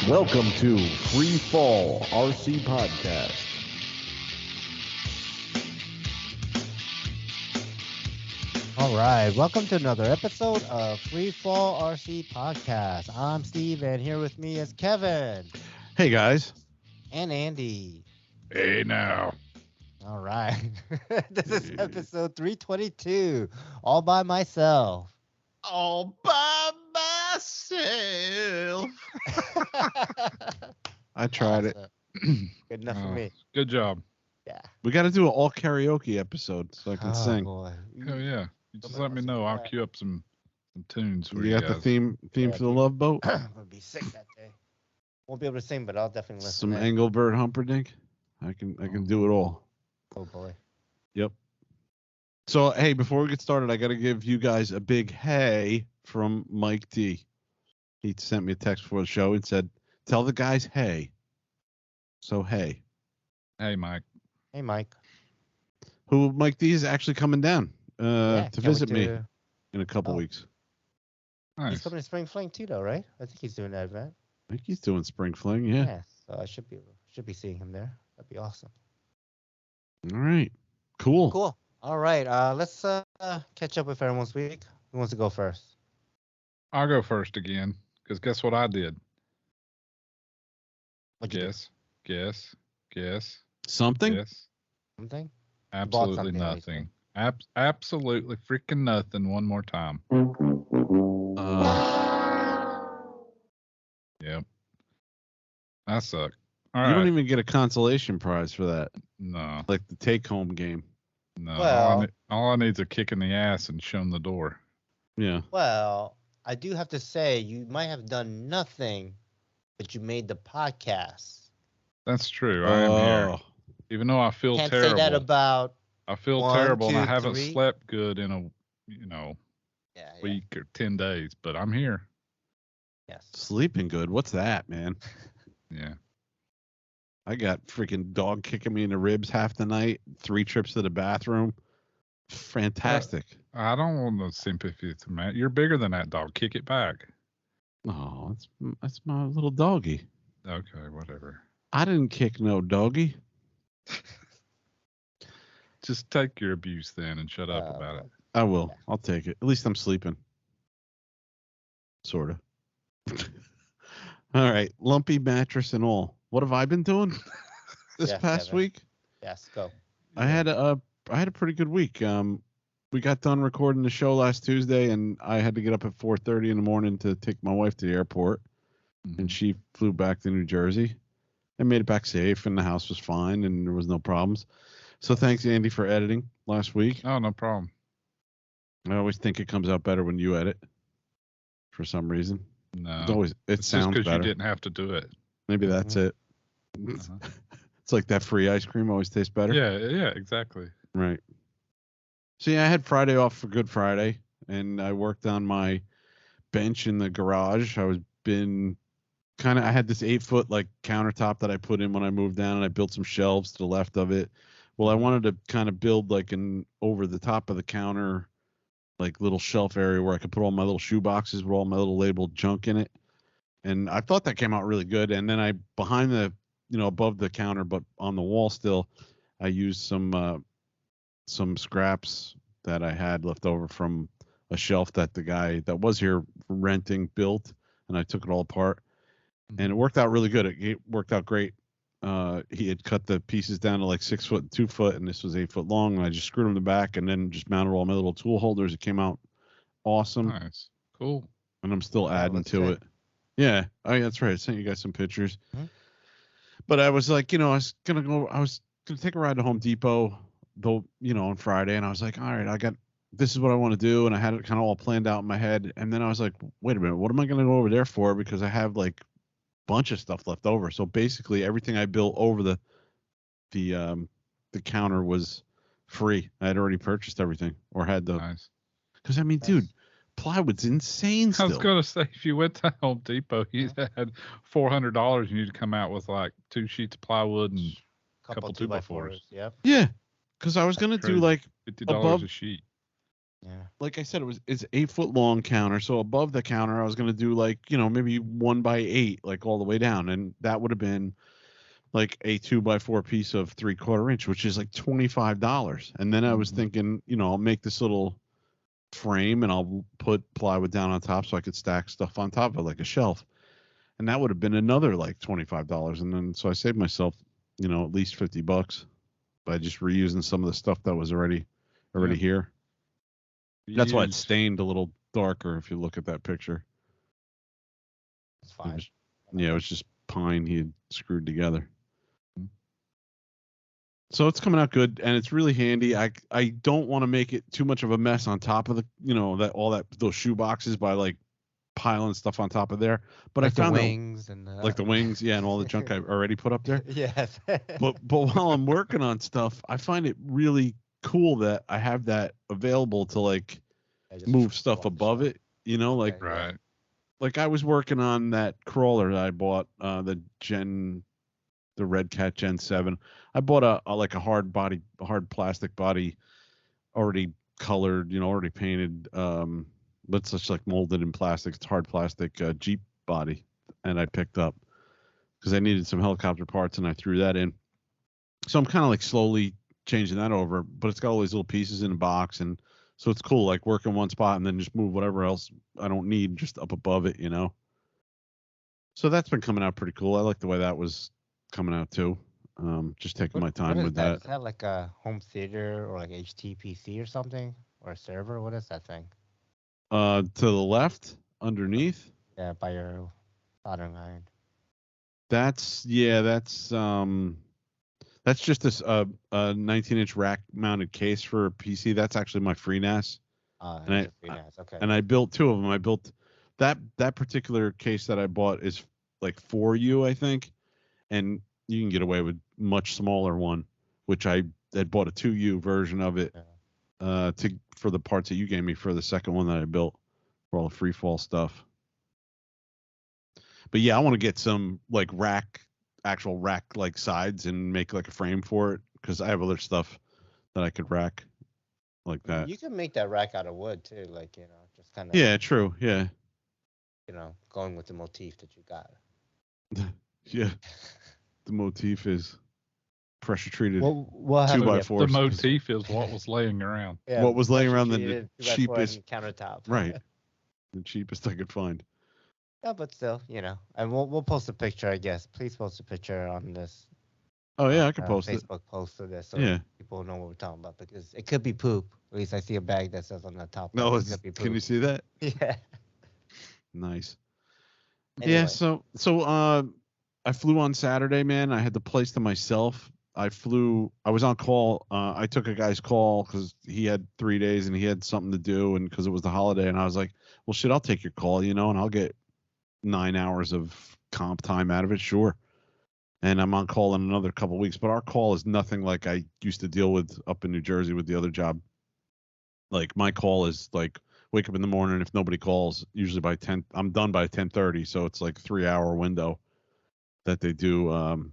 Welcome to Free Fall RC Podcast. All right, welcome to another episode of Free Fall RC Podcast. I'm Steve, and here with me is Kevin Hey guys. and Andy. Hey now. All right, this is episode 322, all by myself. All by myself. I tried it. Awesome. Good enough for me. Good job. Yeah. We got to do an all karaoke episode so I can sing. Boy. Oh yeah. You just let me know. I'll queue up some tunes for You you got the guys. theme Yeah, for the Love Boat? I'm gonna be sick that day. Won't be able to sing, but I'll definitely listen. Some in. Engelbert Humperdinck? I can do it all. Oh boy. Yep. So, hey, before we get started, I got to give you guys a big hey from Mike D. He sent me a text before the show and said, tell the guys hey. So, hey. Hey Mike. Hey, Mike. Who Mike D is actually coming down Yeah, to can't visit wait me to- in a couple Oh. weeks. He's Nice. coming to Spring Fling too, though, right? I think he's doing that event. I think he's doing Spring Fling, yeah. So I should be seeing him there. That'd be awesome. All right. Cool. Cool. All right. Let's catch up with everyone's week. Who wants to go first? I'll go first again, because guess what I did? What'd you do? Guess. Something? Guess. Something? Absolutely something, nothing. Absolutely freaking nothing. One more time. Yep. I suck. All You right. don't even get a consolation prize for that, No. like the take-home game. No. Well- all I need is a kick in the ass and shown the door. Yeah. Well, I do have to say you might have done nothing, but you made the podcast. That's true. I am here. Oh, Even though I feel Can't terrible. say that about I feel 1, terrible and I 2, haven't 3. slept good in a yeah. week or 10 days, but I'm here. Yes. sleeping good. What's that, man? Yeah. I got freaking dog kicking me in the ribs half the night. 3 trips to the bathroom. Fantastic. I don't want no sympathy to Matt. You're bigger than that dog. Kick it back. Oh, that's my little doggy. Okay, whatever. I didn't kick no doggy. Just take your abuse then and shut up about it. I will. I'll take it. At least I'm sleeping. Sort of. All right. Lumpy mattress and all. What have I been doing this Yes, past Kevin. week? Yes. Go. I had a pretty good week. We got done recording the show last Tuesday, and I had to get up at 4:30 in the morning to take my wife to the airport, and she flew back to New Jersey. I made it back safe, and the house was fine, and there was no problems. So thanks, Andy, for editing last week. Oh, no problem. I always think it comes out better when you edit, for some reason. No. It it's just sounds because better. you didn't have to do it. Maybe that's it. Uh-huh. It's like that free ice cream always tastes better. Yeah, exactly. Right. So yeah, I had Friday off for Good Friday, and I worked on my bench in the garage. I had this 8-foot like countertop that I put in when I moved down, and I built some shelves to the left of it. Well, I wanted to kind of build like an over the top of the counter, like little shelf area where I could put all my little shoe boxes with all my little labeled junk in it. And I thought that came out really good. And then behind the, above the counter, but on the wall still, I used some scraps that I had left over from a shelf that the guy that was here renting built, and I took it all apart, and it worked out really good. It worked out great. He had cut the pieces down to like 6 foot and 2 foot, and this was 8 foot long, and I just screwed them in the back and then just mounted all my little tool holders. It came out awesome. Nice. Cool. And I'm still adding looks to good. it. Yeah. Oh, yeah, that's right. I sent you guys some pictures. Mhm. But I was like, I was gonna take a ride to Home Depot, though, on Friday, and I was like, all right, this is what I want to do, and I had it kind of all planned out in my head. And then I was like, wait a minute, what am I gonna go over there for? Because I have like a bunch of stuff left over. So basically everything I built over the counter was free. I had already purchased everything, or had the Nice. because dude, plywood's insane I still. was going to say, if you went to Home Depot, you had $400 and you'd come out with like 2 sheets of plywood and couple 2x4s. 2x4s. Yep. Yeah, because I was gonna do Crazy. like $50 Above- a sheet. Yeah. like I said, it's 8 foot long counter. So above the counter, I was gonna do like, maybe 1x8, like all the way down, and that would have been like a 2x4 piece of 3/4 inch, which is like $25. And then I was thinking, I'll make this little frame and I'll put plywood down on top so I could stack stuff on top of it like a shelf. And that would have been another like $25. And then so I saved myself, at least $50 by just reusing some of the stuff that was already Yeah. here. That's why it's Used. stained a little darker if you look at that picture. It's fine. It was just pine he had screwed together. So it's coming out good, and it's really handy. I don't want to make it too much of a mess on top of the, those shoe boxes by like piling stuff on top of there. But like I found the wings and like the wings, yeah, and all the junk I've already put up there. Yes. But while I'm working on stuff, I find it really cool that I have that available to like move stuff above it. Like Right. like I was working on that crawler that I bought, the Red Cat Gen 7. I bought a hard plastic body, already colored, already painted, but it's just like molded in plastic. It's hard plastic Jeep body, and I picked up because I needed some helicopter parts, and I threw that in. So I'm kind of like slowly changing that over, but it's got all these little pieces in a box, and so it's cool, like work in one spot and then just move whatever else I don't need just up above it, So that's been coming out pretty cool. I like the way that was coming out too. Just taking my time with that. Is that like a home theater or like HTPC or something, or a server? What is that thing? To the left, underneath. Yeah, by your soldering iron. That's just this a 19-inch rack mounted case for a PC. That's actually my FreeNAS. Okay. And I built two of them. I built that particular case that I bought is like 4U, I think, and you can get away with much smaller one, which I had bought a 2U version of it for the parts that you gave me for the second one that I built for all the free fall stuff. But yeah, I want to get some like actual rack like sides and make like a frame for it, because I have other stuff that I could rack like that. You can make that rack out of wood too, like just kind of. Yeah, true. Yeah. Going with the motif that you got. Yeah. The motif is pressure treated We'll have 2x4s. The motif is what was laying around. Yeah, what was laying around the cheapest countertop. Right. The cheapest I could find. Yeah, but still, and we'll post a picture, I guess. Please post a picture on this. Oh yeah, I can post Facebook post of this so people know what we're talking about, because it could be poop. At least I see a bag that says on the top. No, can you see that? Yeah. Nice. Anyway. Yeah, so I flew on Saturday, man. I had the place to myself. I was on call. I took a guy's call because he had 3 days and he had something to do, and because it was the holiday, and I was like, well, shit, I'll take your call, and I'll get 9 hours of comp time out of it, sure. And I'm on call in another couple of weeks, but our call is nothing like I used to deal with up in New Jersey with the other job. Like my call is like wake up in the morning. If nobody calls, usually by 10, I'm done by 10:30. So it's like 3-hour window that they do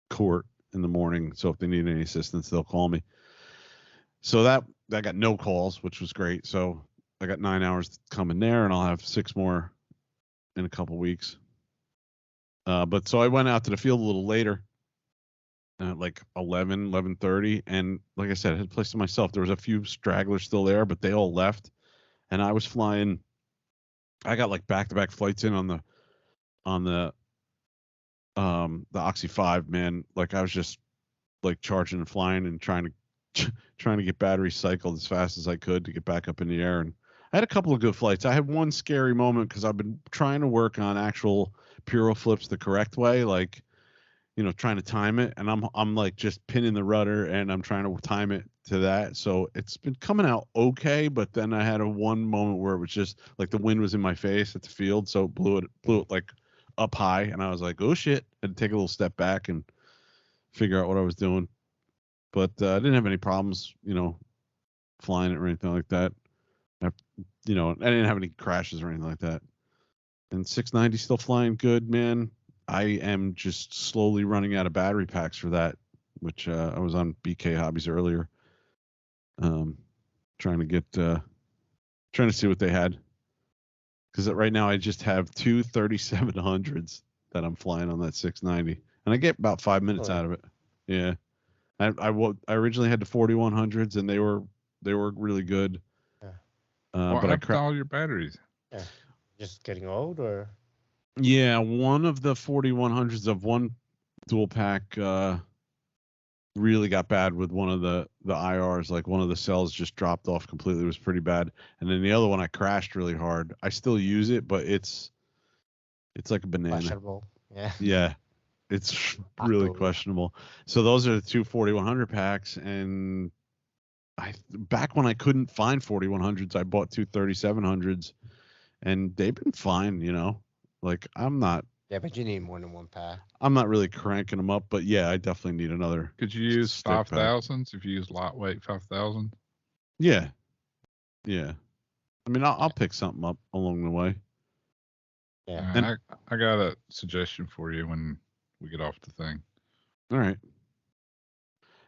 court in the morning. So if they need any assistance, they'll call me. So that got no calls, which was great. So I got 9 hours coming there, and I'll have 6 more in a couple weeks. But so I went out to the field a little later, like 11:30, and like I said, I had a place to myself. There was a few stragglers still there, but they all left, and I was flying. I got like back-to-back flights in on the Oxy 5, man. Like I was just like charging and flying and trying to get battery cycled as fast as I could to get back up in the air. And I had a couple of good flights. I had one scary moment because I've been trying to work on actual Puro flips the correct way, like trying to time it, and I'm like just pinning the rudder and I'm trying to time it to that. So it's been coming out okay, but then I had one moment where it was just like the wind was in my face at the field, so it blew it like up high, and I was like, oh shit. I had to take a little step back and figure out what I was doing. But I didn't have any problems, flying it or anything like that. I didn't have any crashes or anything like that. And 690 still flying good, man. I am just slowly running out of battery packs for that, which I was on BK Hobbies earlier. trying to see what they had. Because right now I just have two 3700s that I'm flying on that 690, and I get about 5 minutes out of it. Yeah, I originally had the 4100s, and they were really good. Yeah. What happened to all your batteries? Yeah, just getting old, or? Yeah, one of the 4100s of one dual pack really got bad with one of the IRs. Like one of the cells just dropped off completely. It was pretty bad. And then the other one I crashed really hard. I still use it, but it's like a banana. Questionable. Yeah. Yeah. It's really questionable. So those are the two 4100 packs, and back when I couldn't find 4100s, I bought two 3700s, and they've been fine, Like I'm not. Yeah, but you need more than one pack. I'm not really cranking them up, but yeah, I definitely need another. Could you use 5000s if you use lightweight 5000? Yeah. Yeah. I mean, I'll pick something up along the way. Yeah. And I got a suggestion for you when we get off the thing. All right.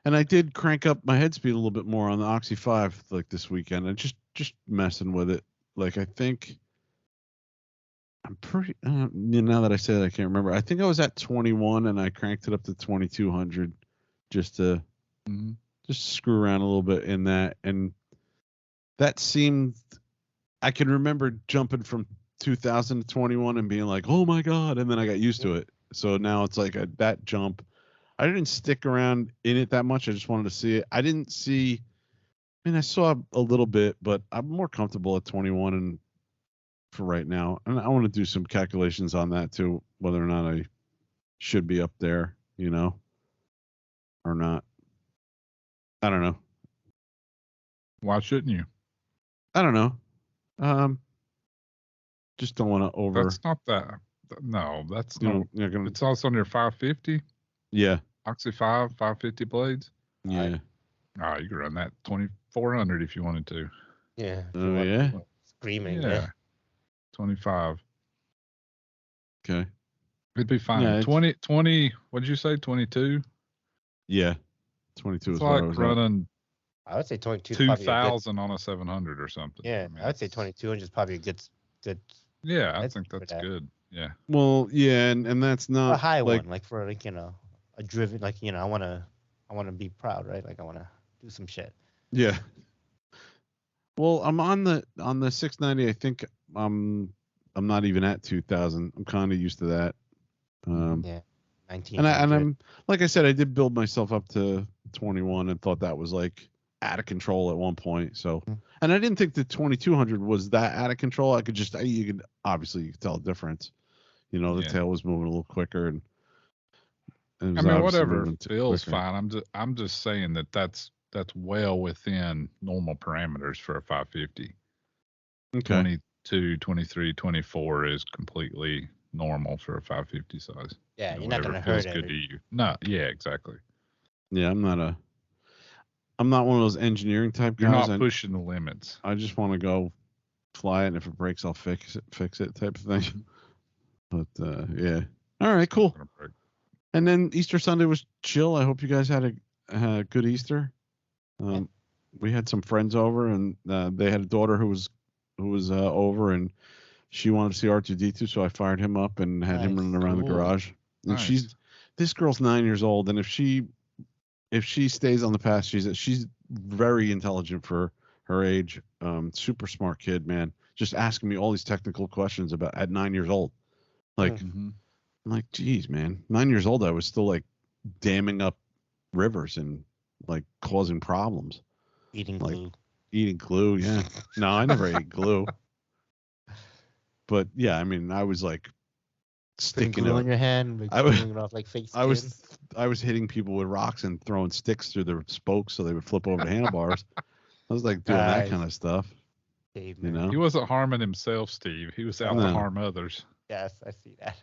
And I did crank up my head speed a little bit more on the Oxy 5 like this weekend. And just messing with it. Like I think I'm pretty. Now that I say that, I can't remember. I think I was at 21, and I cranked it up to 2200, just to just screw around a little bit in that. And that seemed. I can remember jumping from 2000 to 21 and being like, "Oh my god!" And then I got used to it. So now it's like that jump. I didn't stick around in it that much. I just wanted to see it. I didn't see. I mean, I saw a little bit, but I'm more comfortable at 21 and. For right now, and I want to do some calculations on that too, whether or not I should be up there, or not. I don't know. Why shouldn't you? I don't know. Just don't want to over. That's not that. No, that's not. Gonna, it's also on your 550. Yeah. Oxy 550 blades. Yeah. You could run that 2400 if you wanted to. Yeah. Oh yeah. Screaming. Yeah. 25. Okay. It'd be fine. Yeah, 20. What did you say? 22. Yeah. 22 it's is like what I was running. I would say 22. 2,000 on a 700 or something. Yeah, I would say 2200 is probably a good. Yeah, I think that's good. Yeah. Well, yeah, and that's not a high one, like for a driven, like I want to be proud, right? Like I want to do some shit. Yeah. Well, I'm on the 690. I think I'm not even at 2000. I'm kind of used to that. Yeah. 19. And I'm like I said, I did build myself up to 21 and thought that was like out of control at one point. So, and I didn't think the 2200 was that out of control. I could you could tell a difference. The tail was moving a little quicker, and I mean, whatever feels fine. I'm just saying that's well within normal parameters for a 550. Okay. 22, 23, 24 is completely normal for a 550 size. Yeah, you're not going to hurt it. Good to you. No, yeah, exactly. Yeah, I'm not one of those engineering type guys. You're not pushing the limits. I just want to go fly it, and if it breaks, I'll fix it type of thing. But yeah. All right, cool. And then Easter Sunday was chill. I hope you guys had a good Easter. We had some friends over, and they had a daughter who was over, and she wanted to see R2D2, so I fired him up and had him running around the garage. And this girl's 9 years old, and if she stays on the path, she's very intelligent for her age. Super smart kid, man. Just asking me all these technical questions at 9 years old. Like, I'm like, geez, man. 9 years old, I was still like damming up rivers and like causing problems. Eating glue. Eating glue, yeah. No, I never ate glue. But yeah, I mean, I was like sticking glue in your hand, like, it off like fake skin. I was hitting people with rocks and throwing sticks through their spokes so they would flip over the handlebars. I was like doing that kind of stuff. He wasn't harming himself, Steve. He was out to harm others. Yes, I see that.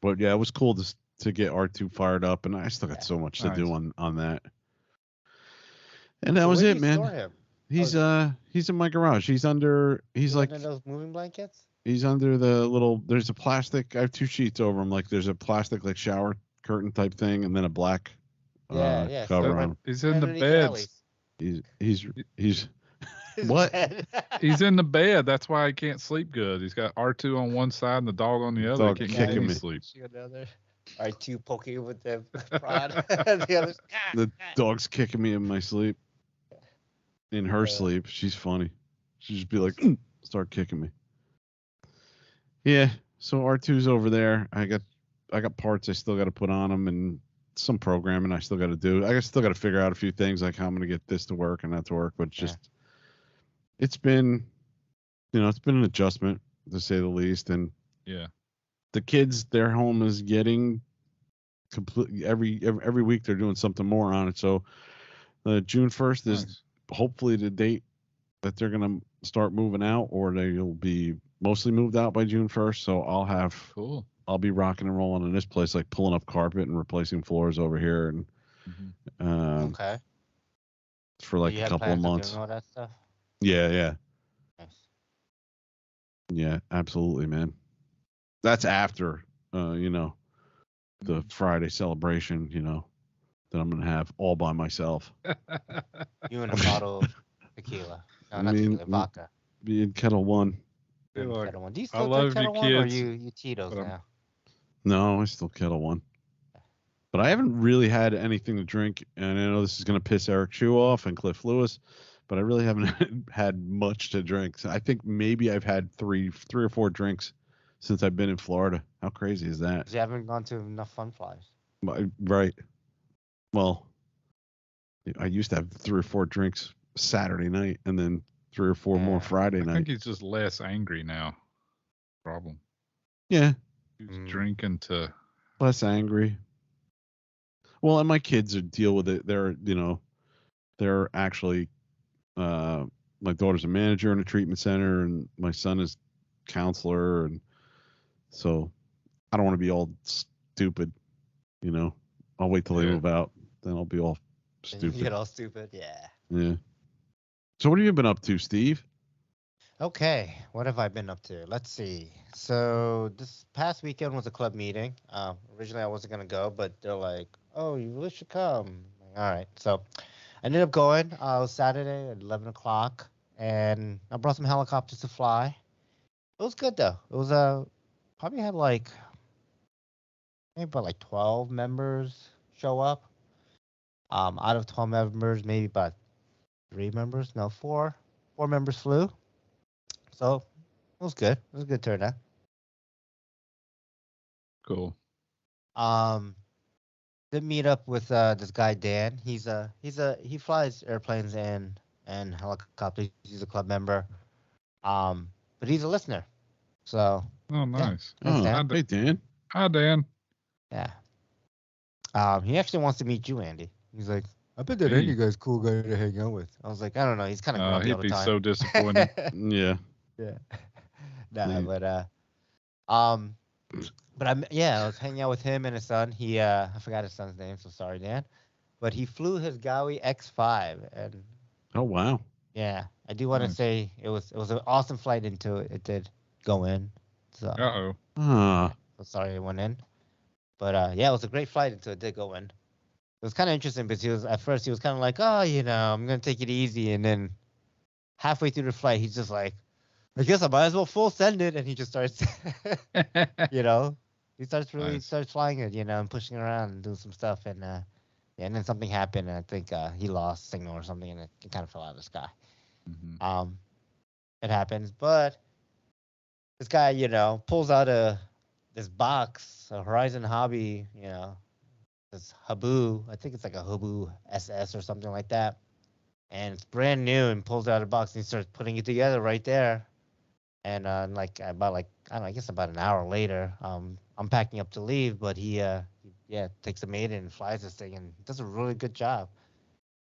But yeah, it was cool to get R2 fired up, and I still got so much to do on that. And that was it, man. He's in my garage. He's under those moving blankets? He's under the little, there's a plastic, I have two sheets over him. Like there's a plastic like shower curtain type thing, and then a black cover on him. He's in the beds. He's what? He's in the bed. That's why he can't sleep good. He's got R2 on one side and the dog on the other. Dog He can't get any me. sleep. R2 poking with the prod. The dog's kicking me in my sleep. In her sleep. She's funny. She'd just be like, start kicking me. Yeah. So R2's over there. I got parts I still got to put on him and some programming I still got to do. I still got to figure out a few things like how I'm going to get this to work and that to work. But just, it's been an adjustment to say the least. And yeah, the kids, their home is getting completely every week they're doing something more on it. So June 1st is hopefully the date that they're going to start moving out, or they'll be mostly moved out by June 1st. So I'll be rocking and rolling in this place, like pulling up carpet and replacing floors over here. And okay. For like a couple of months. All that stuff? Yeah. Nice. Yeah, absolutely, man. That's after, the Friday celebration, that I'm going to have all by myself. You and a bottle of tequila. No, not tequila, vodka. Be in Kettle One. Kettle One. Do you still drink Kettle One, or are you Tito's now? No, I still Kettle One. But I haven't really had anything to drink, and I know this is going to piss Eric Chu off and Cliff Lewis, but I really haven't had much to drink. So I think maybe I've had three or four drinks since I've been in Florida. How crazy is that? You haven't gone to enough fun flies. Right. Well, I used to have 3 or 4 drinks Saturday night and then 3 or 4 more Friday night. I think he's just less angry now. Problem. Yeah. He's drinking to less angry. Well, and my kids deal with it. They're actually my daughter's a manager in a treatment center, and my son is counselor, and so I don't want to be all stupid. I'll wait till they move out, then I'll be all stupid. You get all stupid, yeah. Yeah. So what have you been up to, Steve? Okay, what have I been up to? Let's see. So this past weekend was a club meeting. Originally I wasn't gonna go, but they're like, "Oh, you really should come." Like, all right, so I ended up going. It was Saturday at 11 o'clock, and I brought some helicopters to fly. It was good though. It was probably had maybe about 12 members show up. Out of 12 members, maybe about 4 members flew. So it was good. It was a good turnout. Cool. Did meet up with this guy Dan. He flies airplanes and helicopters. He's a club member. But he's a listener. So. Oh, nice. Yeah. Hey, Dan. Hi, Dan. Yeah. He actually wants to meet you, Andy. He's like, I bet that Andy guy's cool guy to hang out with. I was like, I don't know. He's kind of grumpy all the time. He'd be so disappointed. Yeah. Yeah. But I was hanging out with him and his son. I forgot his son's name, so sorry, Dan. But he flew his Gaui X5, and oh wow. Yeah, I do want to say it was an awesome flight into it. It did go in. So. So sorry it went in. But it was a great flight until it did go in. It was kind of interesting because at first he was kind of like, oh, I'm gonna take it easy, and then halfway through the flight he's just like, I guess I might as well full send it, and he just starts, he starts flying it, and pushing it around and doing some stuff, and and then something happened, and I think he lost signal or something, and it kind of fell out of the sky. Mm-hmm. It happens, but this guy, pulls out this box, a Horizon Hobby, this Habu, I think it's like a Habu SS or something like that, and it's brand new, and pulls out a box and he starts putting it together right there. And about an hour later, I'm packing up to leave, but he takes a maiden and flies this thing and does a really good job.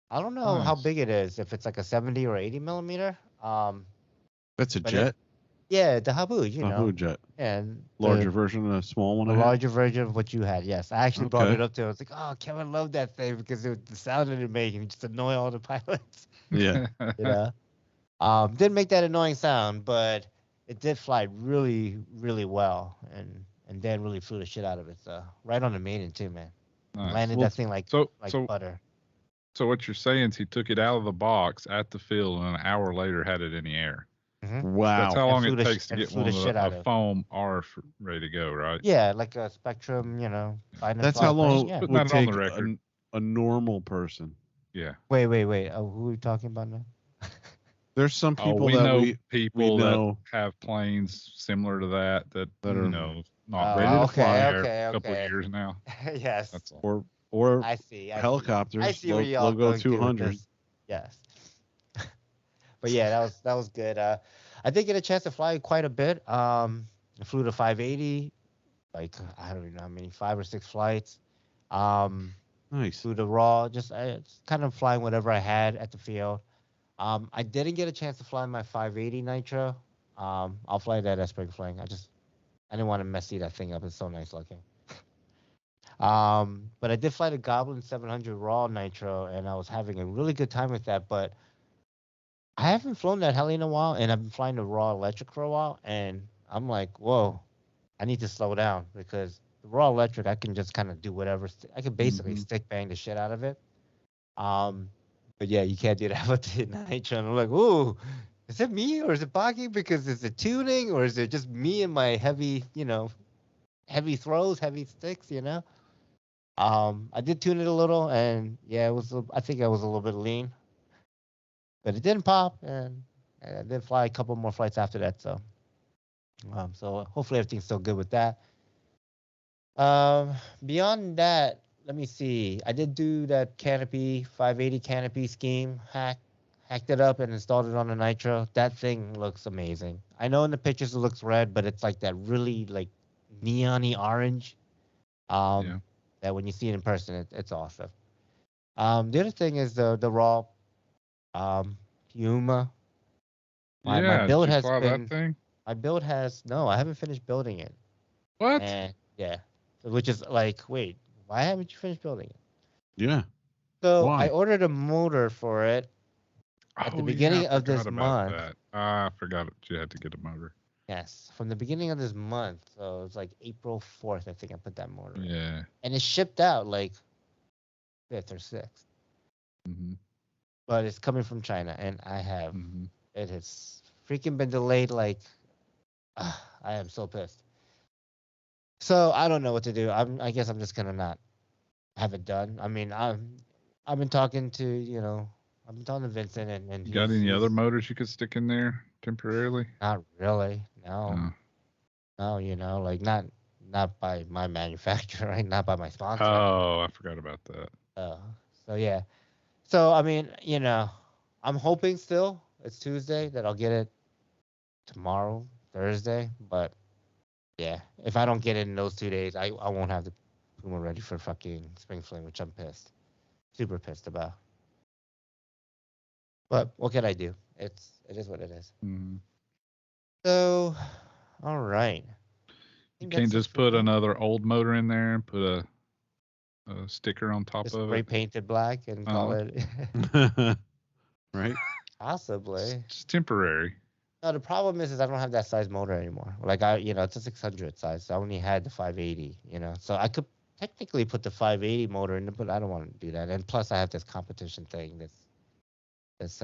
I don't know how big it is, if it's like a 70 or 80 millimeter. That's a jet. The Habu, Habu jet. And larger version of the small one. The larger version of what you had, yes. I actually brought it up to him. I was like, oh, Kevin loved that thing because the sound it made and just annoy all the pilots. Yeah. Didn't make that annoying sound, but it did fly really, really well, and Dan really flew the shit out of it. So right on the maiden too, man. Nice. Landed that thing like butter. So what you're saying is he took it out of the box at the field and an hour later had it in the air. Mm-hmm. Wow. That's how long it takes to get one of a foam ARF ready to go, right? Yeah, like a Spectrum, That's how long it would take a normal person. Yeah. Wait. Who are we talking about now? There's some people we that know we that have planes similar to that are not ready to fly a couple of years now. Yes. That's all. Or I see. helicopters. I see where y'all Logo going 200. Yes. But yeah, that was good. I did get a chance to fly quite a bit. I flew to 580, like I don't even know how many, 5 or 6 flights. Nice. Flew to raw, just kind of flying whatever I had at the field. I didn't get a chance to fly my 580 Nitro. I'll fly that at spring fling. I didn't want to messy that thing up. It's so nice looking. But I did fly the Goblin 700 raw Nitro, and I was having a really good time with that. But I haven't flown that heli in a while, and I've been flying the raw electric for a while, and I'm like, whoa, I need to slow down because the raw electric, I can just kind of do whatever. I can basically stick bang the shit out of it. But yeah, you can't do that with the Nitro. And I'm like, ooh, is it me or is it Boggy? Because is it tuning or is it just me and my heavy, heavy throws, heavy sticks, I did tune it a little, and yeah, I think I was a little bit lean. But it didn't pop, and I did fly a couple more flights after that. So hopefully everything's still good with that. Beyond that, let me see. I did do that canopy 580 canopy scheme hacked it up and installed it on the Nitro. That thing looks amazing. I know in the pictures it looks red, but it's like that really like neon-y orange. That when you see it in person, it's awesome. The other thing is the raw. Yuma. My build has been. That thing? My build has I haven't finished building it. What? And yeah, which is like, wait, why haven't you finished building it? Yeah. So why? I ordered a motor for it at the beginning of this month. I forgot you had to get a motor. Yes, from the beginning of this month. So it's like April 4th, I think I put that motor in. Yeah. And it shipped out like 5th or 6th. Mm-hmm. But it's coming from China, and I have it has freaking been delayed. Like, I am so pissed. So I don't know what to do. I guess I'm just gonna not have it done. I mean, I've been talking to Vincent, and you got any other motors you could stick in there temporarily? Not really. No. No, like not by my manufacturer, right? Not by my sponsor. Oh, I forgot about that. So yeah. So, I mean, I'm hoping still it's Tuesday that I'll get it tomorrow, Thursday. But, yeah, if I don't get it in those 2 days, I won't have the Puma ready for fucking spring fling, which I'm pissed. Super pissed about. But what can I do? It is what it is. Mm-hmm. So, all right. You can't just put another old motor in there and put a sticker on top of it. Spray painted black and call it. Right? Possibly. It's temporary. No, the problem is I don't have that size motor anymore. Like it's a 600 size. So I only had the 580. So I could technically put the 580 motor in, but I don't want to do that. And plus, I have this competition thing, this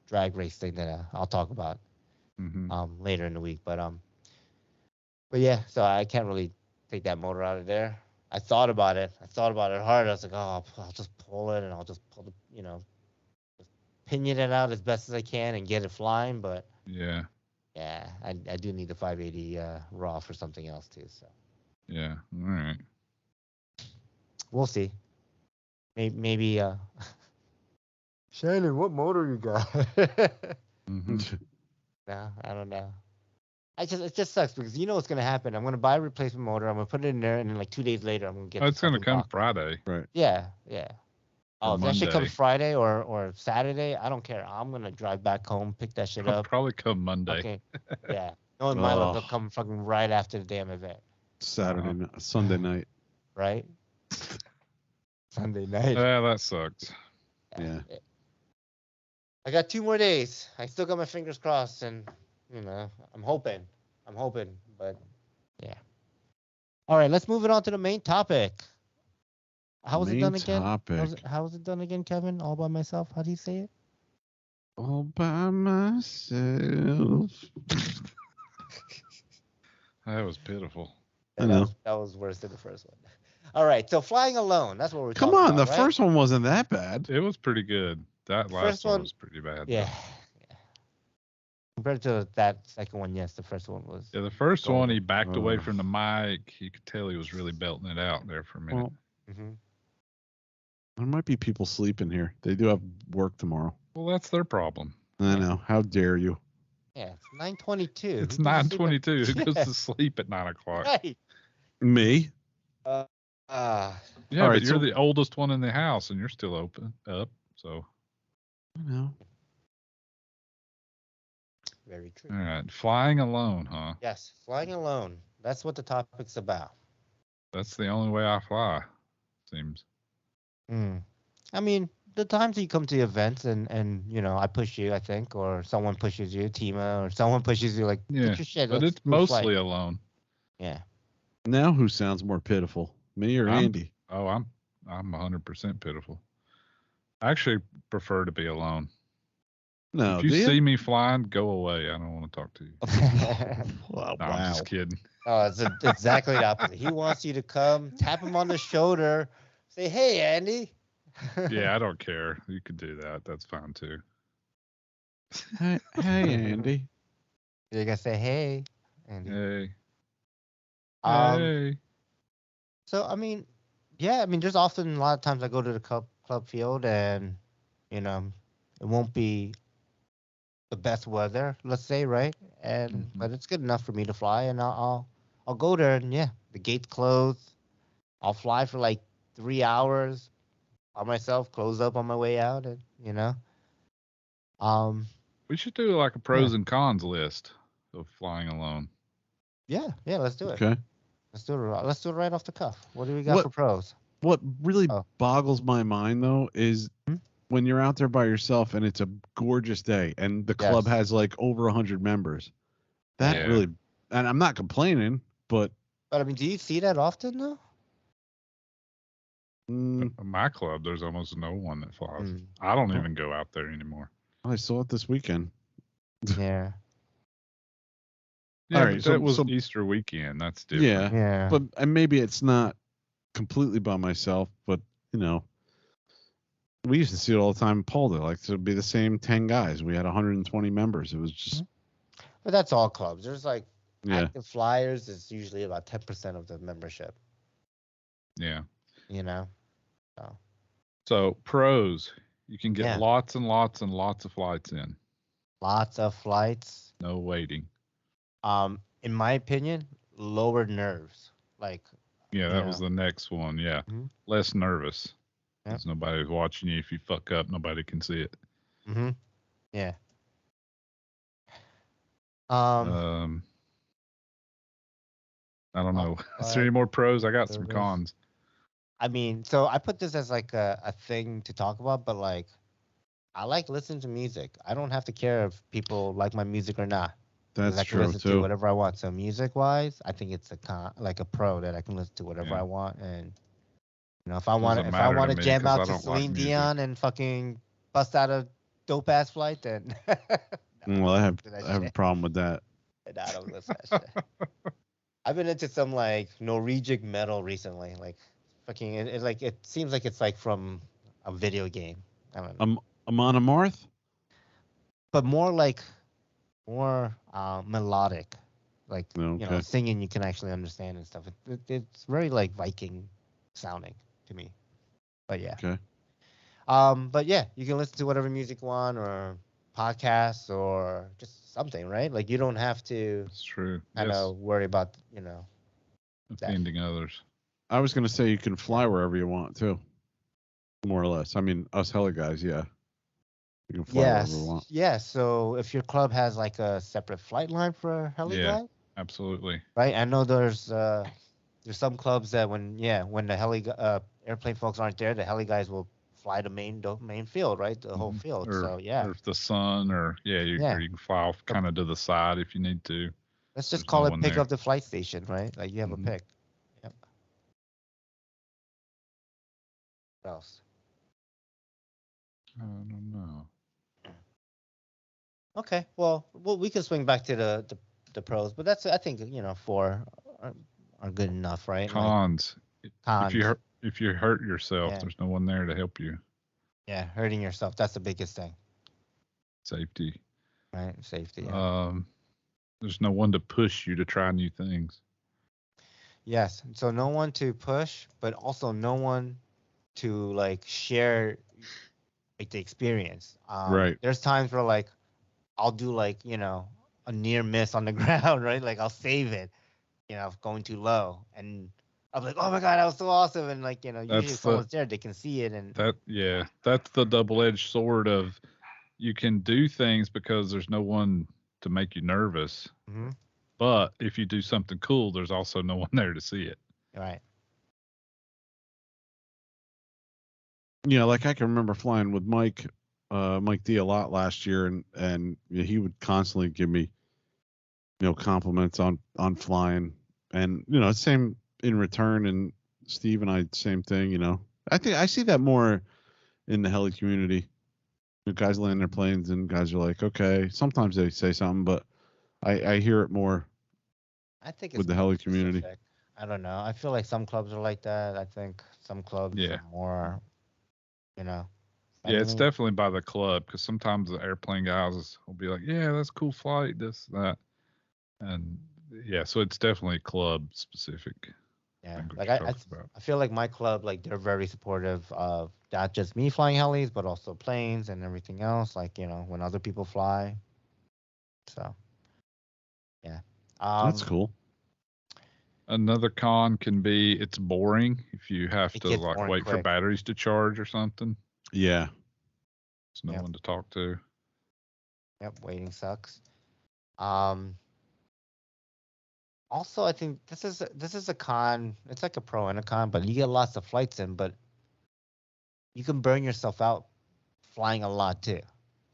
drag race thing that I'll talk about later in the week. But yeah, so I can't really take that motor out of there. I thought about it hard. I was like, oh, I'll just pull it and I'll just pull the, just pinion it out as best as I can and get it flying. But yeah, I do need the 580 raw for something else too. So yeah, all right. We'll see. Maybe Shannon, what motor you got? No, I don't know. It just sucks because what's gonna happen. I'm gonna buy a replacement motor. I'm gonna put it in there, and then like 2 days later, I'm gonna get. It's gonna come Friday. Right. Yeah. Oh, if that shit comes Friday or Saturday, I don't care. I'm gonna drive back home, pick that shit up. Probably come Monday. Okay. Yeah. Knowing my luck, they'll come fucking right after the damn event. Sunday night. Right. Sunday night. Yeah, that sucks. Yeah. I got 2 more days. I still got my fingers crossed, and I'm hoping, but yeah. All right, let's move it on to the main topic. How was it done again? Topic. How was it done again, Kevin? All by myself? How do you say it? All by myself. That was pitiful. I know. That was worse than the first one. All right, so flying alone. That's what we're talking about. Come on, the first one wasn't that bad. It was pretty good. That last one was pretty bad. Yeah. Compared to that second one, yes, the first one was. Yeah, the first one, he backed away from the mic. You could tell he was really belting it out there for a minute. Well, there might be people sleeping here. They do have work tomorrow. Well, that's their problem. I know. How dare you? Yeah, it's 9:22. It's 9:22. Who goes to sleep at 9 o'clock? Right. Me? Yeah, All but right, you're the oldest one in the house, and you're still up. So. I know. Very true. All right, flying alone, huh? Yes, flying alone. That's what the topic's about. That's the only way I fly, seems. I mean, the times that you come to events and you know, I push you, I think, or someone pushes you, Tima, or someone pushes you, like, yeah, get your shit. But it's mostly alone. Yeah. Now who sounds more pitiful, me or Andy? I'm 100% pitiful. I actually prefer to be alone. No, if you see me flying, go away. I don't want to talk to you. Wow. I'm just kidding. Oh, it's exactly the opposite. He wants you to come, tap him on the shoulder, say, "Hey, Andy." Yeah, I don't care. You could do that. That's fine too. Hey, Andy. You gotta say, "Hey, Andy." Hey. Hey. So I mean, yeah, I mean, there's often a lot of times I go to the club field and, you know, it won't be the best weather, let's say, right? And but it's good enough for me to fly, and I'll go there, and yeah, the gate's closed. I'll fly for like 3 hours by myself, close up on my way out, and you know. We should do like a pros and cons list of flying alone. Yeah, let's do it. Okay. Let's do it right off the cuff. What do we got for pros? What really boggles my mind though is when you're out there by yourself and it's a gorgeous day and the club has like over 100 members. That really, and I'm not complaining, but I mean, do you see that often though? My club, there's almost no one that flies. I don't even go out there anymore. I saw it this weekend. Yeah. Yeah, all right, that was Easter weekend. That's different. Yeah. But and maybe it's not completely by myself, but you know, we used to see it all the time in Polder. Like, it would be the same 10 guys. We had 120 members. It was just. But that's all clubs. There's like active flyers is usually about 10% of the membership. Yeah. You know. So pros, you can get lots and lots and lots of flights in. Lots of flights. No waiting. In my opinion, lower nerves. Like. Yeah, that was the next one. Yeah. Less nervous. Because nobody's watching you. If you fuck up, nobody can see it. Yeah. I don't know. Is there any more pros? I got some cons. I mean, so I put this as like a thing to talk about, but like, I like listening to music. I don't have to care if people like my music or not. That's true, I can listen to whatever I want. So music-wise, I think it's like a pro that I can listen to whatever I want, and you know, if I want to jam out to Celine Dion and fucking bust out a dope ass flight, then. Well, I have a problem with that. And I don't listen to that shit. I've been into some like Norwegian metal recently, like fucking. It seems like it's like from a video game. I don't know. Amon Amarth? But more melodic, like you know, singing you can actually understand and stuff. It's very like Viking sounding to me, but yeah. Okay. But yeah, you can listen to whatever music you want, or podcasts, or just something, right? Like you don't have to. It's true. Kind of worry about offending others. I was gonna say you can fly wherever you want too, more or less. I mean, us heli guys, yeah. You can fly wherever you want. Yeah. So if your club has like a separate flight line for heli guys, absolutely. Right. I know there's some clubs that when the heli airplane folks aren't there, the heli guys will fly the main field, right? The whole field. Or if the sun, or you can fly off kind of to the side if you need to. Let's just call it pick up the flight station, right? Like you have a pick. Yep. else? I don't know. Okay, well, we can swing back to the pros, but that's, I think, 4 are good enough, right? Cons. Cons. If you hurt yourself, Yeah. there's no one there to help you. Yeah, hurting yourself, that's the biggest thing. Safety. Right, safety. Yeah. There's no one to push you to try new things. Yes, so no one to push, but also no one to like share like the experience. Right. There's times where like I'll do like, a near miss on the ground, right? Like I'll save it, going too low, and I'm like, oh my god, that was so awesome, and like, usually if someone's there, they can see it, and that's the double-edged sword of you can do things because there's no one to make you nervous, but if you do something cool, there's also no one there to see it. Right. Yeah, like I can remember flying with Mike D a lot last year, and he would constantly give me, compliments on flying, and same in return. And Steve and I, same thing. I think I see that more in the heli community. Guys land their planes, and guys are like, okay. Sometimes they say something, but I hear it more. I think it's with the heli community. I don't know. I feel like some clubs are like that. I think some clubs are more, Yeah, it's definitely by the club, because sometimes the airplane guys will be like, yeah, that's a cool flight, this, that. And yeah, so it's definitely club specific. Yeah, like I feel like my club, like they're very supportive of not just me flying helis, but also planes and everything else. Like, when other people fly. So, yeah. That's cool. Another con can be it's boring if you have to like wait for batteries to charge or something. Yeah. There's no one to talk to. Yep, waiting sucks. Also, I think this is a con. It's like a pro and a con, but you get lots of flights in, but you can burn yourself out flying a lot too.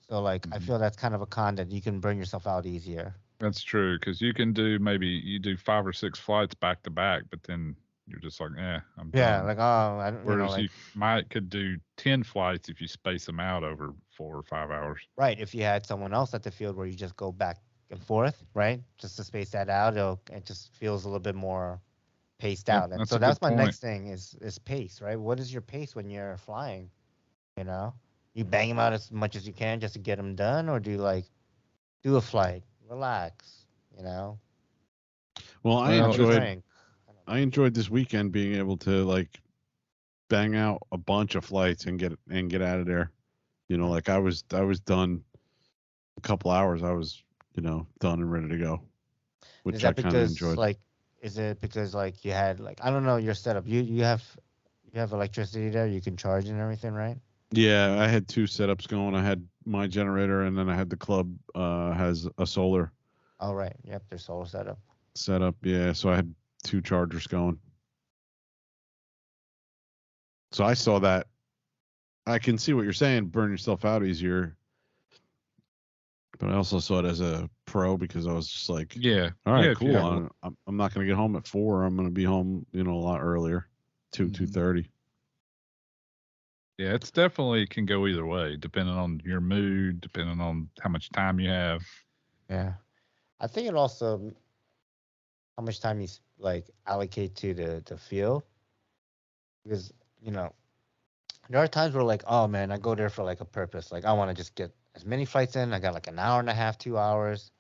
So like, I feel that's kind of a con, that you can burn yourself out easier. That's true, because you can do 5 or 6 flights back to back, but then you're just like, I'm done. Yeah, like, I don't. Whereas you could do 10 flights if you space them out over 4 or 5 hours. Right, if you had someone else at the field where you just go back and forth, right, just to space that out, it just feels a little bit more paced out. And so that's my next thing is pace, right? What is your pace when you're flying? You bang them out as much as you can just to get them done, or do you like do a flight, relax, Well, I enjoyed this weekend being able to like bang out a bunch of flights and get out of there. Like I was done a couple hours. I was, done and ready to go, which I kind of enjoyed. Like, is it because like you had like, I don't know your setup. You have electricity there. You can charge and everything, right? Yeah, I had 2 setups going. I had my generator, and then I had the club has a solar. Oh, right. Yep, there's solar setup. Yeah, so I had 2 chargers going. So I saw that. I can see what you're saying, burn yourself out easier. But I also saw it as a pro, because I was just like, all right, cool. I'm not going to get home at 4. I'm going to be home, a lot earlier, 2:30. Yeah, it's definitely can go either way, depending on your mood, depending on how much time you have. Yeah, I think it also how much time you like allocate to the field, because there are times where like, oh man, I go there for like a purpose, like I want to just get as many flights in. I got like an hour and a half, 2 hours,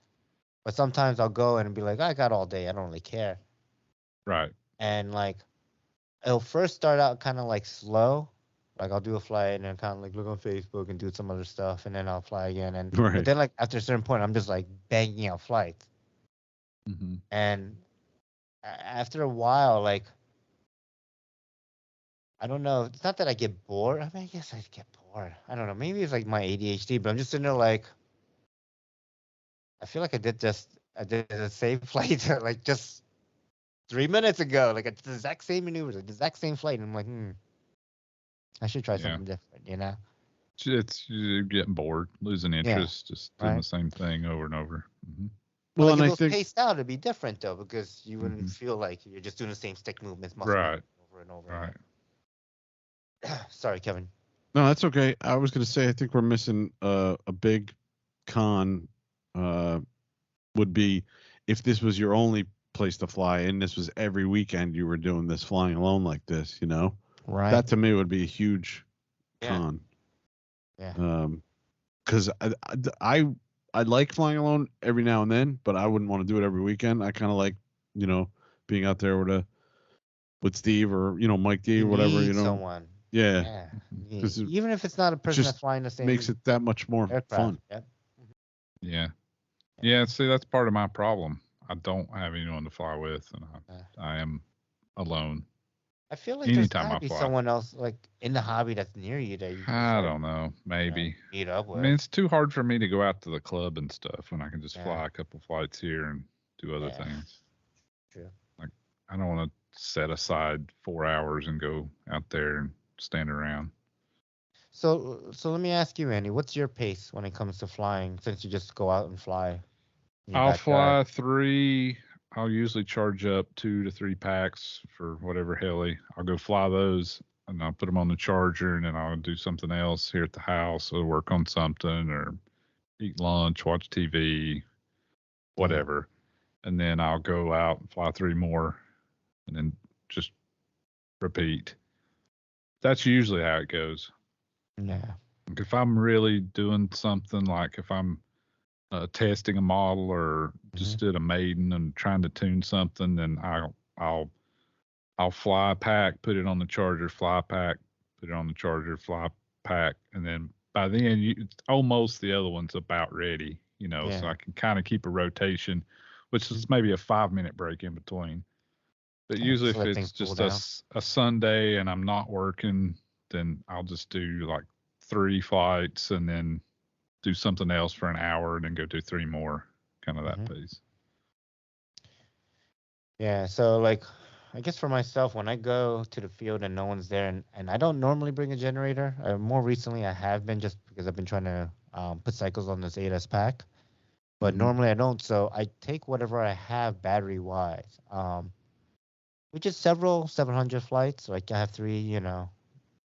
but sometimes I'll go and be like, I got all day. I don't really care. Right. And like, it'll first start out kind of like slow. Like I'll do a flight and then kind of like look on Facebook and do some other stuff, and then I'll fly again. And but then like after a certain point, I'm just like banging out flights. And after a while, like, I don't know. It's not that I get bored. I mean, I guess I get bored. I don't know. Maybe it's like my ADHD, but I'm just sitting there like, I feel like I did the same flight like just 3 minutes ago. Like it's the exact same maneuver, the exact same flight. And I'm like, I should try something different, It's you're getting bored, losing interest, just doing the same thing over and over. Well, like, if it was paced out, it'd be different though, because you wouldn't feel like you're just doing the same stick movements, muscle movements over and over. Right. Sorry, Kevin. No, that's okay. I was gonna say I think we're missing a big con. Would be if this was your only place to fly and this was every weekend you were doing this flying alone like this. Right. That to me would be a huge Yeah. con. Yeah. Because I like flying alone every now and then, but I wouldn't want to do it every weekend. I kind of like being out there with Steve or Mike D You or whatever. need someone. Yeah. Yeah. Because Even if it's not a person just that's flying the same makes it that much more aircraft. fun. Yep. Yeah. Yeah. See, that's part of my problem. I don't have anyone to fly with, and I am alone. I feel like Anytime there's I gotta be fly. someone else like in the hobby that's near you that you can I don't know. Maybe. meet up with. I mean, it's too hard for me to go out to the club and stuff when I can just Yeah. fly a couple flights here and do other Yeah. things. True. Like, I don't want to set aside 4 hours and go out there and stand around. So let me ask you, Andy, what's your pace when it comes to flying? Since you just go out and fly. in your I'll backyard? fly 3. I'll usually charge up 2 to 3 packs for whatever heli. I'll go fly those and I'll put them on the charger, and then I'll do something else here at the house or work on something or eat lunch, watch TV, whatever. And then I'll go out and fly 3 more and then just repeat. That's usually how it goes. Yeah. Like if I'm really doing something, like if I'm testing a model or just did a maiden and trying to tune something, then I'll fly pack, put it on the charger, fly pack, put it on the charger, fly pack, and then by then almost the other one's about ready, so I can kind of keep a rotation, which is maybe a 5-minute break in between. But usually if it's just a Sunday and I'm not working, then I'll just do like 3 flights and then do something else for an hour and then go do 3 more, kind of that pace. Yeah, so like I guess for myself, when I go to the field and no one's there, and I don't normally bring a generator. More recently, I have been, just because I've been trying to put cycles on this 8S pack. But normally I don't, so I take whatever I have battery-wise, which is several 700 flights. Like I have 3,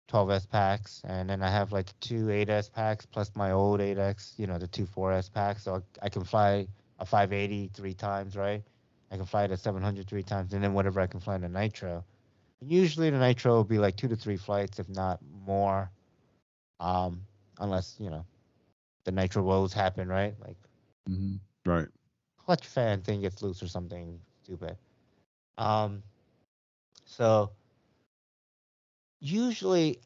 12S packs, and then I have like 2 8S packs plus my old 8X, the 2 4S packs. So I can fly a 580 3 times, right? I can fly the 700 3 times, and then whatever I can fly in the nitro. Usually the nitro will be like 2 to 3 flights, if not more, unless the nitro woes happen, right? Like right, clutch fan thing gets loose or something stupid. So usually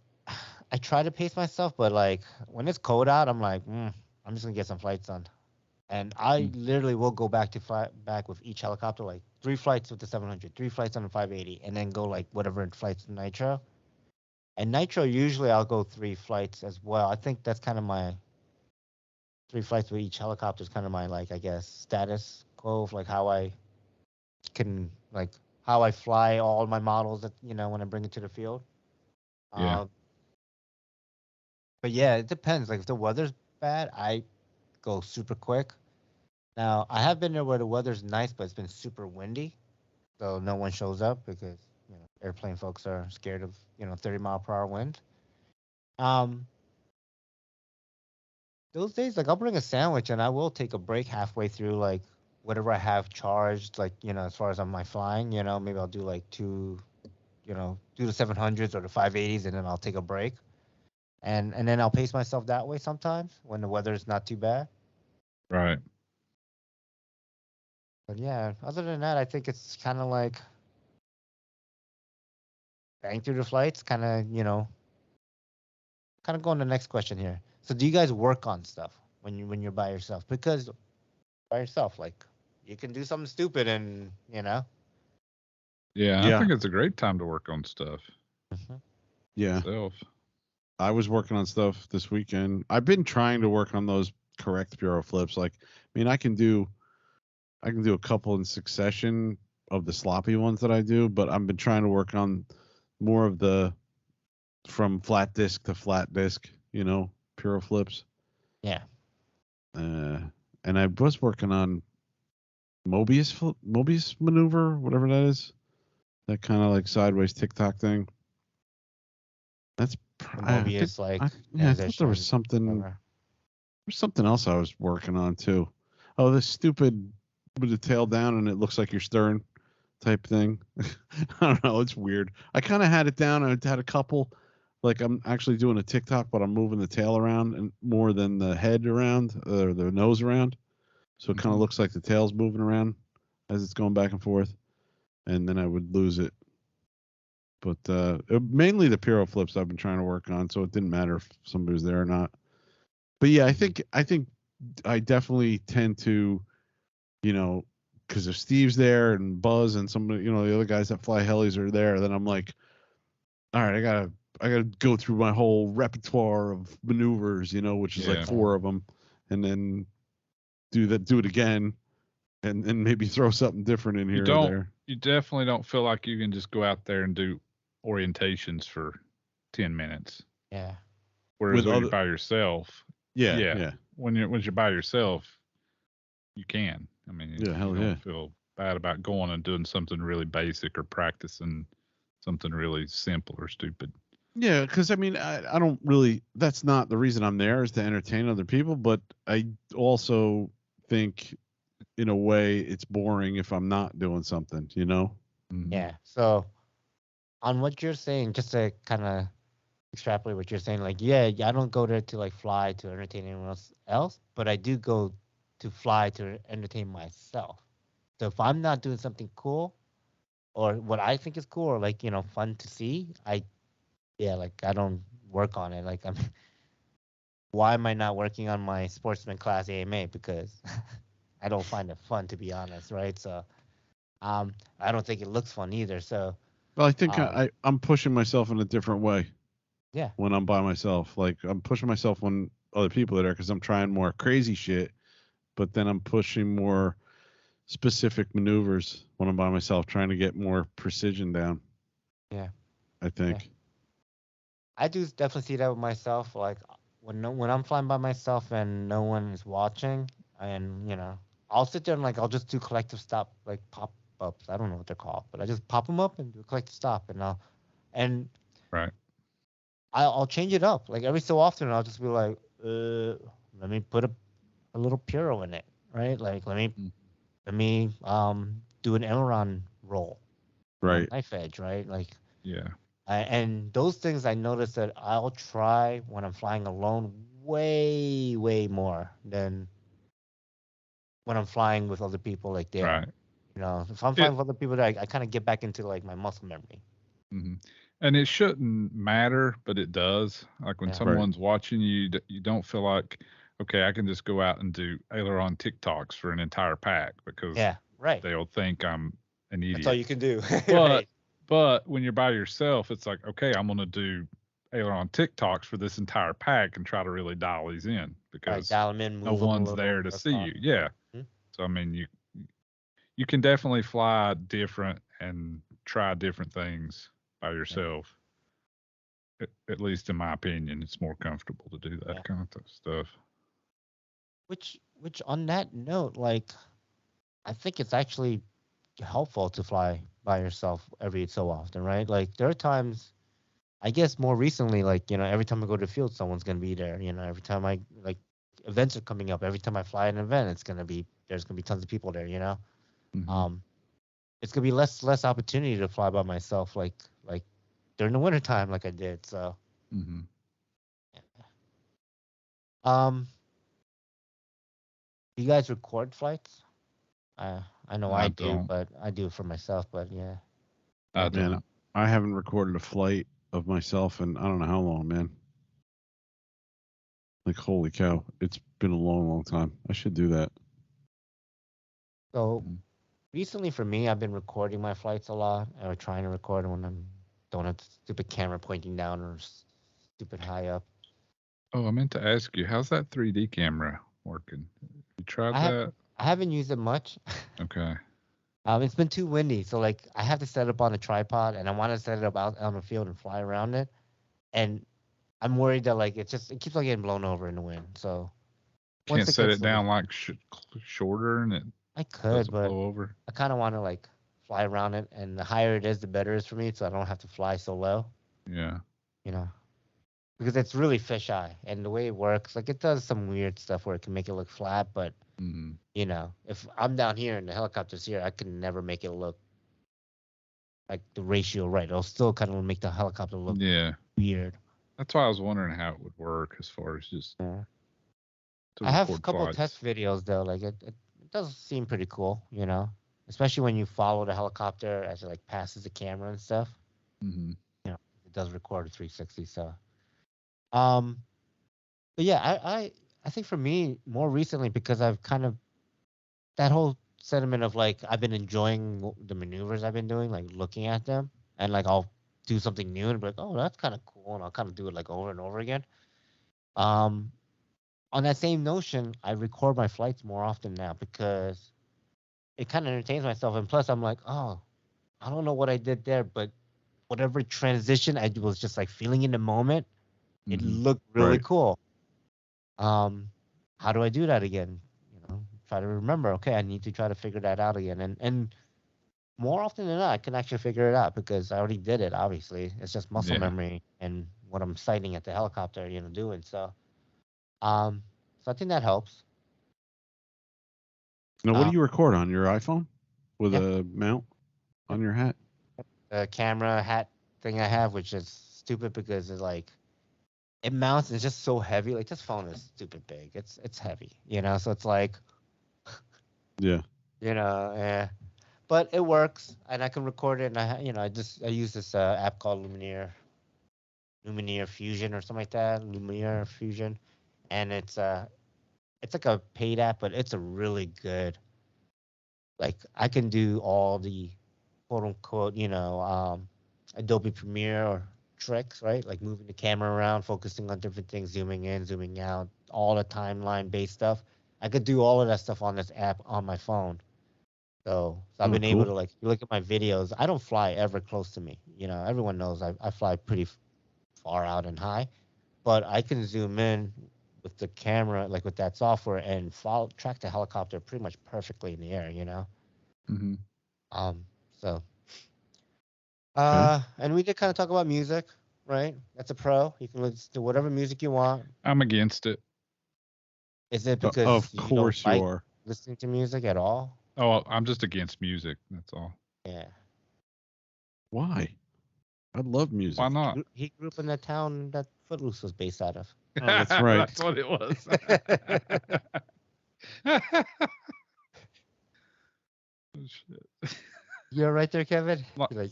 I try to pace myself, but like when it's cold out, I'm like, I'm just gonna get some flights done. And I literally will go back to fly back with each helicopter, like 3 flights with the 700, 3 flights on the 580, and then go like whatever flights in nitro. And nitro, usually I'll go 3 flights as well. I think that's kind of my 3 flights with each helicopter is kind of my, like, I guess, status quo of like how I can, like, how I fly all my models that, when I bring it to the field. Yeah. But yeah, it depends. Like if the weather's bad, I go super quick. Now, I have been there where the weather's nice, but it's been super windy, so no one shows up because airplane folks are scared of 30-mile-per-hour wind. Those days, like I'll bring a sandwich and I will take a break halfway through, like whatever I have charged, like as far as on my flying, maybe I'll do like do the 700s or the 580s, and then I'll take a break, and then I'll pace myself that way sometimes when the weather's not too bad. Right. But yeah, other than that, I think it's kind of like bang through the flights, kind of, go on to the next question here. So do you guys work on stuff when you're by yourself? Because by yourself, like you can do something stupid and, Yeah, I think it's a great time to work on stuff. Yeah. Myself. I was working on stuff this weekend. I've been trying to work on those correct bureau flips. Like, I mean, I can do a couple in succession of the sloppy ones that I do, but I've been trying to work on more of the from flat disc to flat disc, bureau flips. Yeah. And I was working on Mobius maneuver, whatever that is. That kind of like sideways TikTok thing. That's The Mobius like I thought there was something. There's something else I was working on too. Oh, this stupid with the tail down and it looks like your stern type thing. I don't know. It's weird. I kind of had it down. I had a couple. Like I'm actually doing a TikTok, but I'm moving the tail around and more than the head around or the nose around. So it kind of looks like the tail's moving around as it's going back and forth. And then I would lose it. But mainly the Piro flips I've been trying to work on, so it didn't matter if somebody was there or not. But yeah, I think I definitely tend to, because if Steve's there and Buzz and some, the other guys that fly helis are there, then I'm like, all right, I gotta go through my whole repertoire of maneuvers, which is like 4 of them, and then do it again, and maybe throw something different in here or there. You definitely don't feel like you can just go out there and do orientations for 10 minutes. Yeah. Whereas when you're by yourself. Yeah. When you're by yourself, you can. I mean, you don't feel bad about going and doing something really basic or practicing something really simple or stupid. Yeah, because I mean, I don't really. That's not the reason I'm there, is to entertain other people. But I also think, in a way, it's boring if I'm not doing something. Mm-hmm. Yeah. So, on what you're saying, just to kind of extrapolate what you're saying, like, I don't go there to like fly to entertain anyone else, but I do go to fly to entertain myself. So if I'm not doing something cool or what I think is cool or like, fun to see, I don't work on it. Like, why am I not working on my sportsman class AMA? Because I don't find it fun, to be honest. Right. So, I don't think it looks fun either. So, well, I think I'm pushing myself in a different way. Yeah. When I'm by myself, like I'm pushing myself when other people are there because I'm trying more crazy shit, but then I'm pushing more specific maneuvers when I'm by myself, trying to get more precision down. Yeah. I think. Yeah. I do definitely see that with myself. Like when I'm flying by myself and no one is watching, and I'll sit there and like I'll just do collective stop, like pop ups. I don't know what they're called, but I just pop them up and do a collective stop, and right. I'll change it up. Like every so often, I'll just be like, let me put a little Puro in it, right? Like let me do an aileron roll, right? Knife edge, right? Like and those things I notice that I'll try when I'm flying alone way, way more than when I'm flying with other people like there. Right. If I'm flying with other people there, I kind of get back into like my muscle memory. Mm-hmm. And it shouldn't matter, but it does. Like when someone's watching you, you don't feel like, okay, I can just go out and do aileron TikToks for an entire pack because they'll think I'm an idiot. That's all you can do. But when you're by yourself, it's like, okay, I'm going to do aileron TikToks for this entire pack and try to really dial these in because dial them in, no one's there to see you. Yeah. Mm-hmm. So, I mean, you can definitely fly different and try different things by yourself. At least in my opinion, it's more comfortable to do that kind of stuff. Which on that note, like, I think it's actually helpful to fly by yourself every so often, right? Like there are times, I guess more recently, like, every time I go to the field, someone's going to be there. Every time I like events are coming up, every time I fly an event, there's going to be tons of people there, Mm-hmm. It's going to be less opportunity to fly by myself, like during the wintertime, like I did. So, do you guys record flights? I know I do, but I do it for myself. But yeah, man, I haven't recorded a flight of myself in I don't know how long, man. Like holy cow, it's been a long time. I should do that. So recently, for me, I've been recording my flights a lot, or trying to record when I don't have the stupid camera pointing down or stupid high up. Oh, I meant to ask you, how's that 3D camera working? You tried that? I haven't used it much. Okay. It's been too windy, so like I have to set it up on a tripod, and I want to set it up out on the field and fly around it, and I'm worried that like it keeps on getting blown over in the wind. So can't set it down like shorter and it. I could, but blow over. I kind of want to like fly around it, and the higher it is, the better it is for me, so I don't have to fly so low. Yeah. because it's really fisheye, and the way it works, like it does some weird stuff where it can make it look flat, but Mm-hmm. you know, if I'm down here and the helicopter's here, I can never make it look like the ratio right. It'll still kind of make the helicopter look Yeah. weird. That's why I was wondering how it would work as far as just Yeah. to I have a record couple flights. test videos though. Like it does seem pretty cool, you know, especially when you follow the helicopter as it like passes the camera and stuff. Mm-hmm. You know, it does record 360. So, um, but yeah, I think for me more recently because I've kind of that whole sentiment of like I've been enjoying the maneuvers I've been doing, like looking at them, and like I'll do something new and be like, oh, that's kind of cool, and I'll kind of do it like over and over again. Um, on that same notion, I record my flights more often now because it kind of entertains myself, and plus I'm like, oh, I don't know what I did there, but whatever transition I was just like feeling in the moment, it Mm-hmm. looked really Right. cool. How do I do that again? You know, try to remember. Okay, I need to try to figure that out again, and more often than not, I can actually figure it out because I already did it. Obviously, it's just muscle Yeah. memory and what I'm sighting at the helicopter, you know, doing. Um, so I think that helps. Now, what do Um, you record on your iPhone with yeah, a mount yeah. on your hat? The camera hat thing I have, which is stupid because it's like it mounts. It's just so heavy. Like this phone is stupid big. It's heavy, you know. So it's like, Yeah. you know, but it works, and I can record it. And you know, I use this app called Lumineer Fusion or something like that, Lumineer Fusion, and it's like a paid app, but it's a really good. Like I can do all the quote unquote, you know, Adobe Premiere or tricks, right? Like moving the camera around, focusing on different things, zooming in, zooming out, all the timeline based stuff. I could do all of that stuff on this app on my phone. So I've Oh, been able cool. to like you look at my videos. I don't fly ever close to me. You know, everyone knows I fly pretty far out and high, but I can zoom in with the camera, like with that software, and follow track the helicopter pretty much perfectly in the air. You know, Mm-hmm. um, so Okay. and we did kind of talk about music, right? That's a pro. You can listen to whatever music you want. I'm against it. Is it because Of you don't course you like are. listening to music at all? Oh, I'm just against music. That's all. Yeah. Why? I love Why music. not? He grew up in the town that Footloose was based out of. Oh, that's right. That's what it was. Oh, shit. You're right there, Kevin.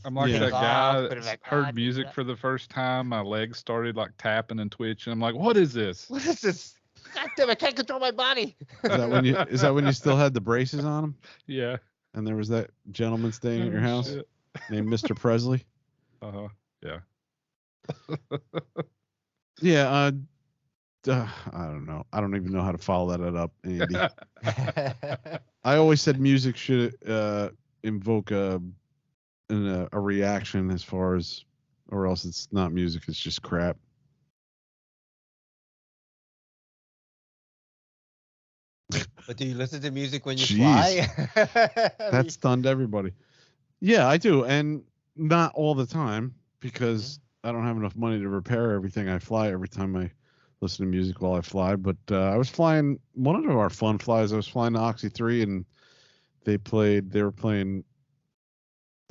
I'm like Yeah. that guy Put it that back heard on. music for the first time. My legs started like tapping and twitching. I'm like, what is this? What is this? God damn! I can't control my body. Is that when you still had the braces on them? Yeah. And there was that gentleman staying at your Oh, house shit. named Mr. Presley? Uh-huh. Yeah. Yeah, I don't know. I don't even know how to follow that up, Andy. I always said music should invoke a reaction as far as, or else it's not music, it's just crap. But do you listen to music when you Jeez. fly? That stunned everybody. Yeah, I do, and not all the time because I don't have enough money to repair everything I fly every time I listen to music while I fly. But I was flying one of our fun flies. I was flying the Oxy 3, and they were playing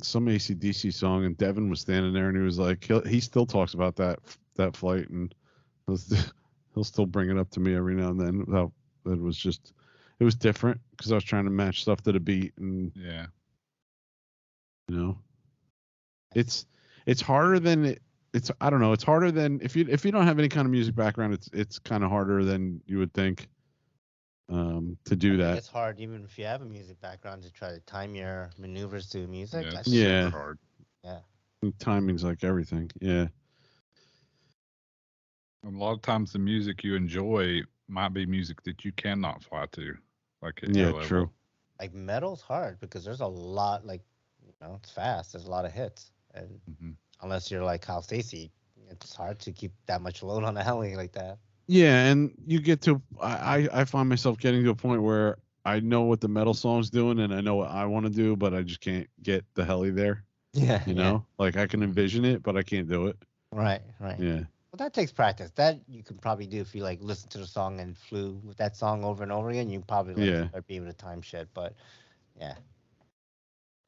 some AC/DC song, and Devin was standing there, and he was like, he still talks about that flight, and he'll still bring it up to me every now and then. It was different because I was trying to match stuff to the beat, and Yeah. you know, it's harder than it's I don't know. It's harder than if you don't have any kind of music background. It's kind of harder than you would think to do that. It's hard even if you have a music background to try to time your maneuvers to music. Yeah. That's It's Yeah. super hard. Yeah. Timing's like everything. Yeah. A lot of times the music you enjoy might be music that you cannot fly to. Like at your Yeah. level. True. Like metal's hard because there's a lot, like, you know, it's fast. There's a lot of hits, and Mhm. unless you're like Kyle Stacy, it's hard to keep that much load on a heli like that. Yeah, and you get to I find myself getting to a point where I know what the metal song's doing and I know what I want to do, but I just can't get the heli there. Yeah. You know, like I can envision it, but I can't do it. Right. Right. Yeah. Well, that takes practice. That you can probably do if you like listen to the song and flew with that song over and over again. You probably like start being able to time shit. But yeah,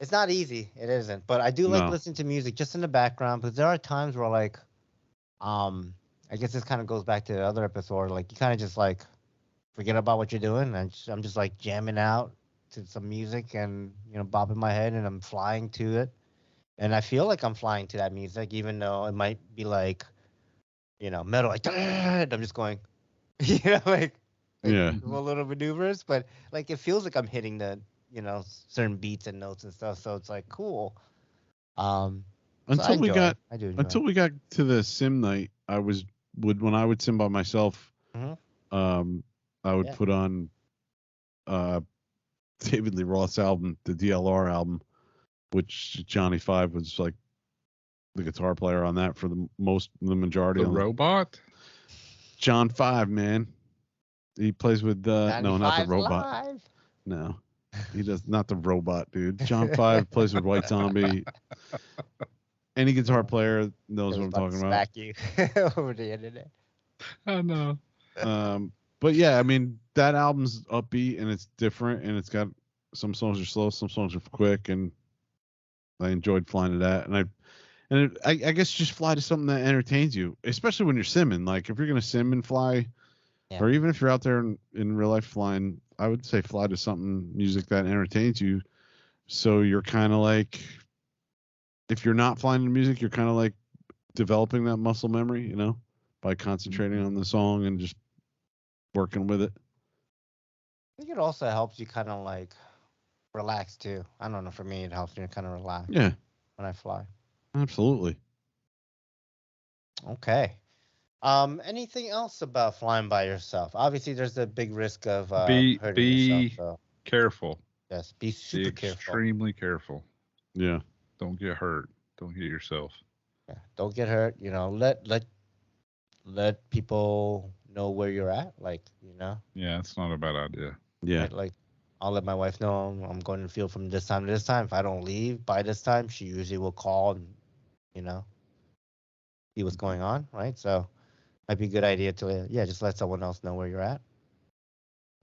it's not easy. It isn't. But I do like listening to music just in the background because there are times where like, I guess this kind of goes back to the other episode. Like you kind of just like forget about what you're doing. And I'm just like jamming out to some music and bobbing my head and I'm flying to it. And I feel like I'm flying to that music, even though it might be like, metal, like, I'm just going, like little maneuvers, but like it feels like I'm hitting the, certain beats and notes and stuff. So it's like cool. Until we got to the sim night, when I would sim by myself, I would put on David Lee Roth's album, the DLR album, which Johnny Five was like the guitar player on that for the majority. The robot? John Five, man. He plays with no, not the robot. Live. No. He does not the robot, dude. John Five plays with White Zombie. Any guitar player knows what I'm talking about. Smack you over the internet. I know. But yeah, I mean that album's upbeat and it's different and it's got some songs are slow, some songs are quick, and I enjoyed flying to that. And I guess just fly to something that entertains you, especially when you're simming. Like if you're gonna sim and fly, or even if you're out there in real life flying, I would say fly to music that entertains you. So you're kind of like, if you're not flying to music, you're kind of like developing that muscle memory, by concentrating on the song and just working with it. I think it also helps you kind of like relax too. I don't know. For me, it helps me kind of relax. Yeah. When I fly. Absolutely. Okay. Anything else about flying by yourself? Obviously, there's a big risk of hurting yourself. So. Careful. Yes, be super careful. Extremely careful. Yeah. Don't get hurt. Don't hit yourself. Yeah. Don't get hurt. Let people know where you're at. Like, Yeah, it's not a bad idea. Yeah. Right? Like, I'll let my wife know I'm going to the field from this time to this time. If I don't leave by this time, she usually will call and, see what's going on, right? So, might be a good idea to, just let someone else know where you're at.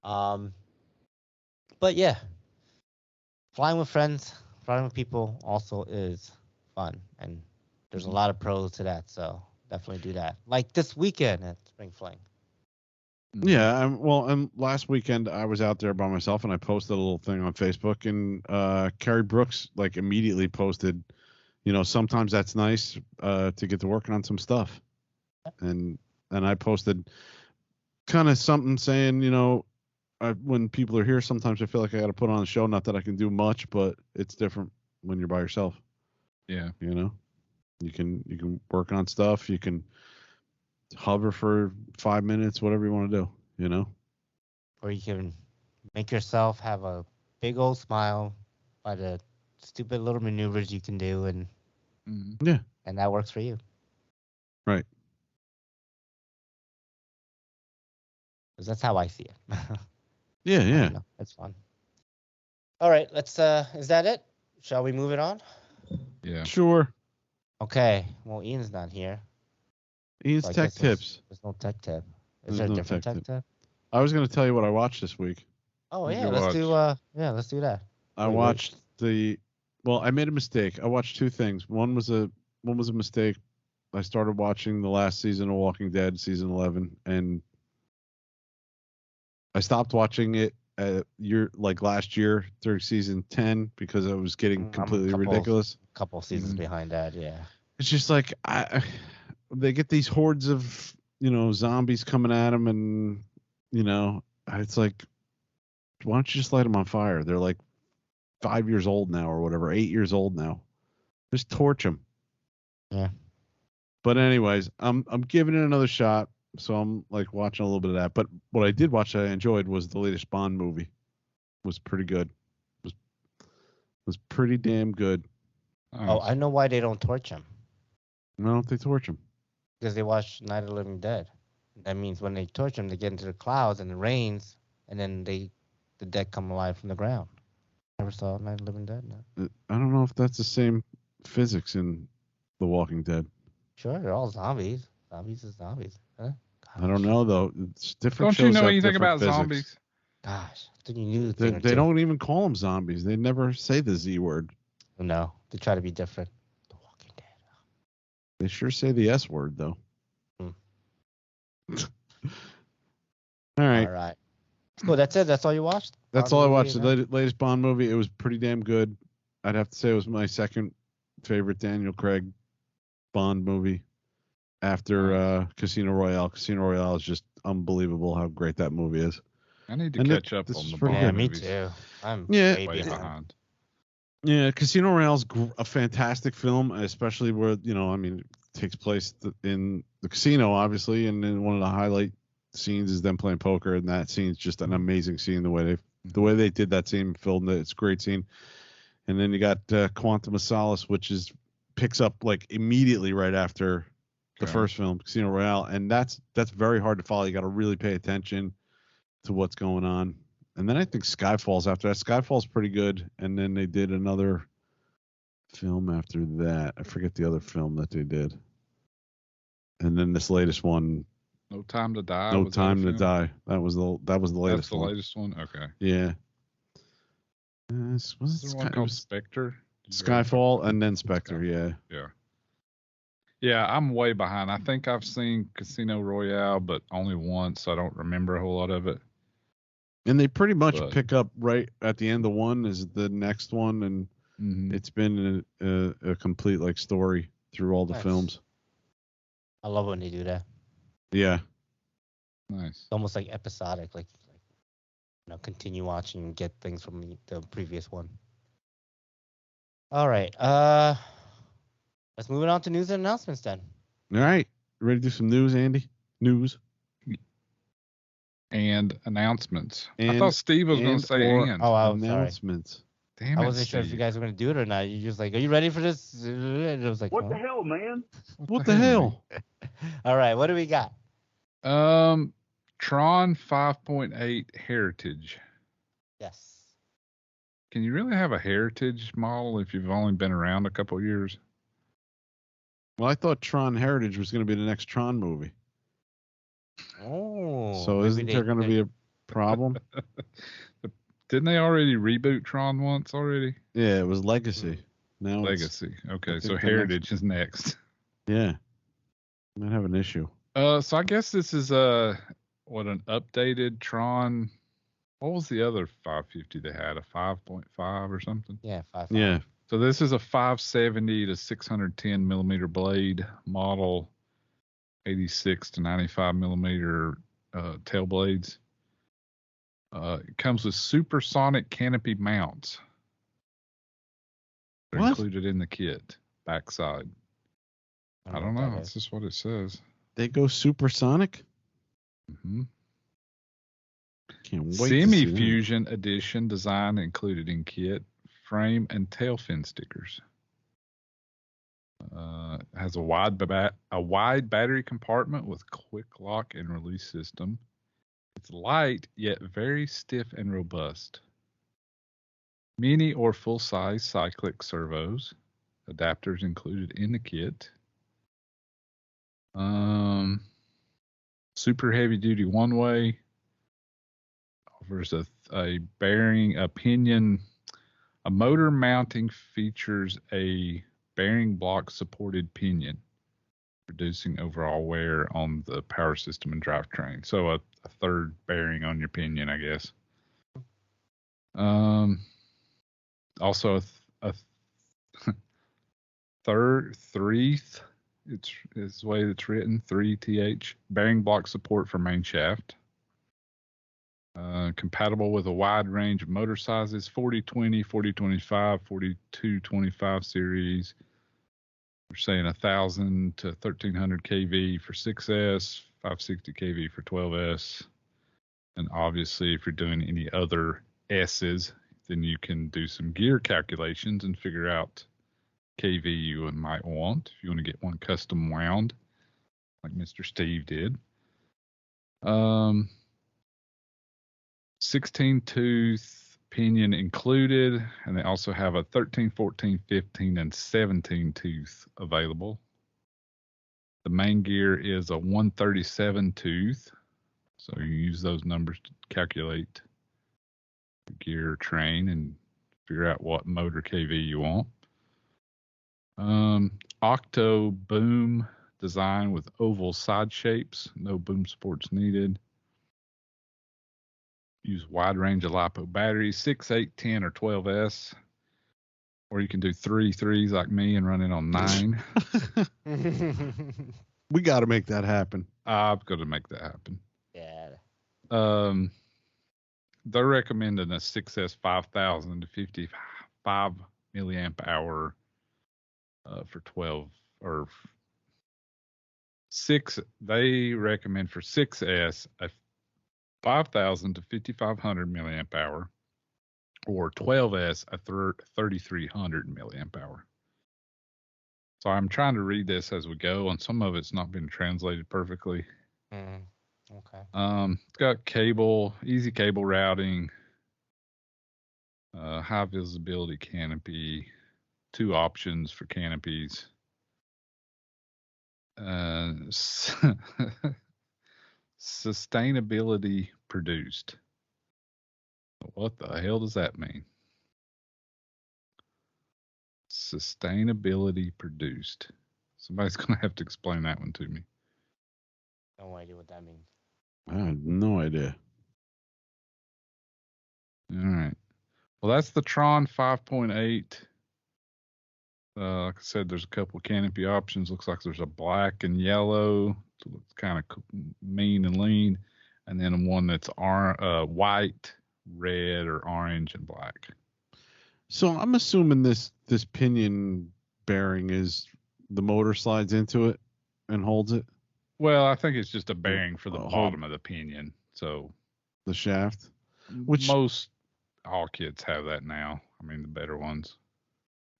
But yeah, flying with friends, flying with people also is fun, and there's a lot of pros to that. So definitely do that. Like this weekend at Spring Fling. Yeah, and last weekend I was out there by myself and I posted a little thing on Facebook, and Carrie Brooks like immediately posted, sometimes that's nice to get to working on some stuff, and I posted kind of something saying, when people are here, sometimes I feel like I got to put on a show. Not that I can do much, but it's different when you're by yourself. Yeah, you can work on stuff. You can hover for 5 minutes, whatever you want to do, Or you can make yourself have a big old smile by the stupid little maneuvers you can do, and and that works for you. Right. Because that's how I see it. Yeah. That's fun. All right, let's. Is that it? Shall we move it on? Yeah. Sure. Okay. Well, Ian's not here. Ian's tech tips. There's no tech tip. Is there a different tech tip? I was going to tell you what I watched this week. Oh yeah, let's do. Let's do that. I watched I made a mistake. I watched two things. One was a mistake. I started watching the last season of Walking Dead, season 11, and I stopped watching it last year through season 10 because it was getting completely ridiculous. Couple seasons behind that, yeah. It's just like they get these hordes of zombies coming at them, and it's like, why don't you just light them on fire? They're like 5 years old now or whatever, 8 years old now. Just torch them. Yeah. But anyways, I'm giving it another shot. So I'm like watching a little bit of that. But what I did watch that I enjoyed was the latest Bond movie. It was pretty good. It was pretty damn good. Oh, I know why they don't torch him. Why don't they torch him? Because they watch Night of the Living Dead. That means when they torch him, they get into the clouds and it rains, and then the dead come alive from the ground. Never saw Night of the Living Dead? No. I don't know if that's the same physics in The Walking Dead. Sure, they're all zombies. Zombies is zombies. Huh? I don't know though. It's different. Don't you shows know have anything different about physics. zombies? Gosh, I think you knew a They, thing or they two. don't even call them zombies. They never say the Z word. No, they try to be different. The Walking Dead. They sure say the S word though. Hmm. All right. All right. Cool. That's it. That's all you watched? That's Bond all I movie watched. and The latest Bond movie. It was pretty damn good. I'd have to say it was my second favorite Daniel Craig Bond movie after Casino Royale. Casino Royale is just unbelievable how great that movie is. I need to And catch up this on is the pretty Bond Yeah, me movies. too. I'm Yeah. way Way behind. behind. Yeah, Casino Royale's a fantastic film, especially where it takes place in the casino, obviously, and then one of the highlight scenes is them playing poker, and that scene's just an amazing scene. The way they did that scene, filmed it, it's a great scene. And then you got Quantum of Solace, which picks up like immediately right after the first film, Casino Royale, and that's very hard to follow. You got to really pay attention to what's going on. And then I think Skyfall's after that. Skyfall's pretty good. And then they did another film after that. I forget the other film that they did. And then this latest one, No Time to Die. No was that a Time to film? Die. That was the latest That's the one. latest one. Okay. Yeah. Is there one called Spectre? Skyfall and then Spectre. Yeah. Yeah. Yeah, I'm way behind. I think I've seen Casino Royale, but only once. So I don't remember a whole lot of it. And they pretty much pick up right at the end of one is the next one, and it's been a complete like story through all the films. I love when they do that. Yeah. Nice. It's almost like episodic, like continue watching and get things from the previous one. All right. Let's move on to news and announcements then. All right. Ready to do some news, Andy? News. And announcements. I thought Steve was going to say and. Oh, I'm sorry. Announcements. Damn it, I wasn't sure if you guys were going to do it or not. You're just like, are you ready for this? And it was like, what the hell, man? What the hell? All right. What do we got? Tron 5.8 Heritage. Yes. Can you really have a Heritage model if you've only been around a couple of years? Well, I thought Tron Heritage was going to be the next Tron movie. Oh. So isn't there going to be a problem? Didn't they already reboot Tron once already? Yeah, it was Legacy. Now Legacy. Okay, so the Heritage is next. Yeah. Might have an issue. So I guess this is an updated Tron. What was the other 550 they had? A 5.5 or something? Yeah, 5.5. Yeah. So this is a 570 to 610 millimeter blade model, 86 to 95 millimeter tail blades. It comes with supersonic canopy mounts. They're included in the kit, backside. I don't know. That's just what it says. They go supersonic? Mm-hmm. Can't wait. Semi-Fusion edition design included in kit, frame and tail fin stickers. Has a wide battery compartment with quick lock and release system. It's light yet very stiff and robust. Mini or full-size cyclic servos, adapters included in the kit. Super heavy-duty one-way. Offers a bearing, a pinion, a motor mounting features a bearing block supported pinion, reducing overall wear on the power system and drivetrain. So a third bearing on your pinion, I guess. Also a three. It's the way it's written, 3TH bearing block support for main shaft. Compatible with a wide range of motor sizes, 4020, 4025, 4225 series. We're saying 1,000 to 1,300 kV for 6S, 560 kV for 12S. And obviously, if you're doing any other S's, then you can do some gear calculations and figure out kV you might want if you want to get one custom wound, like Mr. Steve did. 16 tooth pinion included, and they also have a 13, 14, 15, and 17 tooth available. The main gear is a 137 tooth. So you use those numbers to calculate the gear train and figure out what motor KV you want. Octo boom design with oval side shapes. No boom supports needed. Use wide range of LiPo batteries, 6, 8, 10, or 12S. Or you can do 3 3s like me and run it on 9. We got to make that happen. I'm going to make that happen. Yeah. They're recommending a 6S 5000 to 55 milliamp hour for 12 or 6. They recommend for 6S a 5000 to 5500 milliamp hour, or 12S a 3300 milliamp hour. So I'm trying to read this as we go, and some of it's not been translated perfectly. Okay. It's got cable, easy cable routing, high visibility canopy, 2 options for canopies. Sustainability produced. What the hell does that mean? Sustainability produced. Somebody's going to have to explain that one to me. No idea what that means. I had no idea. All right. Well, that's the Tron 5.8. Like I said, there's a couple canopy options. Looks like there's a black and yellow. So it looks kind of mean and lean. And then one that's white, red, or orange and black. So I'm assuming this pinion bearing is the motor slides into it and holds it. Well, I think it's just a bearing for the bottom of the pinion. So the shaft, which most all kits have that now. I mean, the better ones.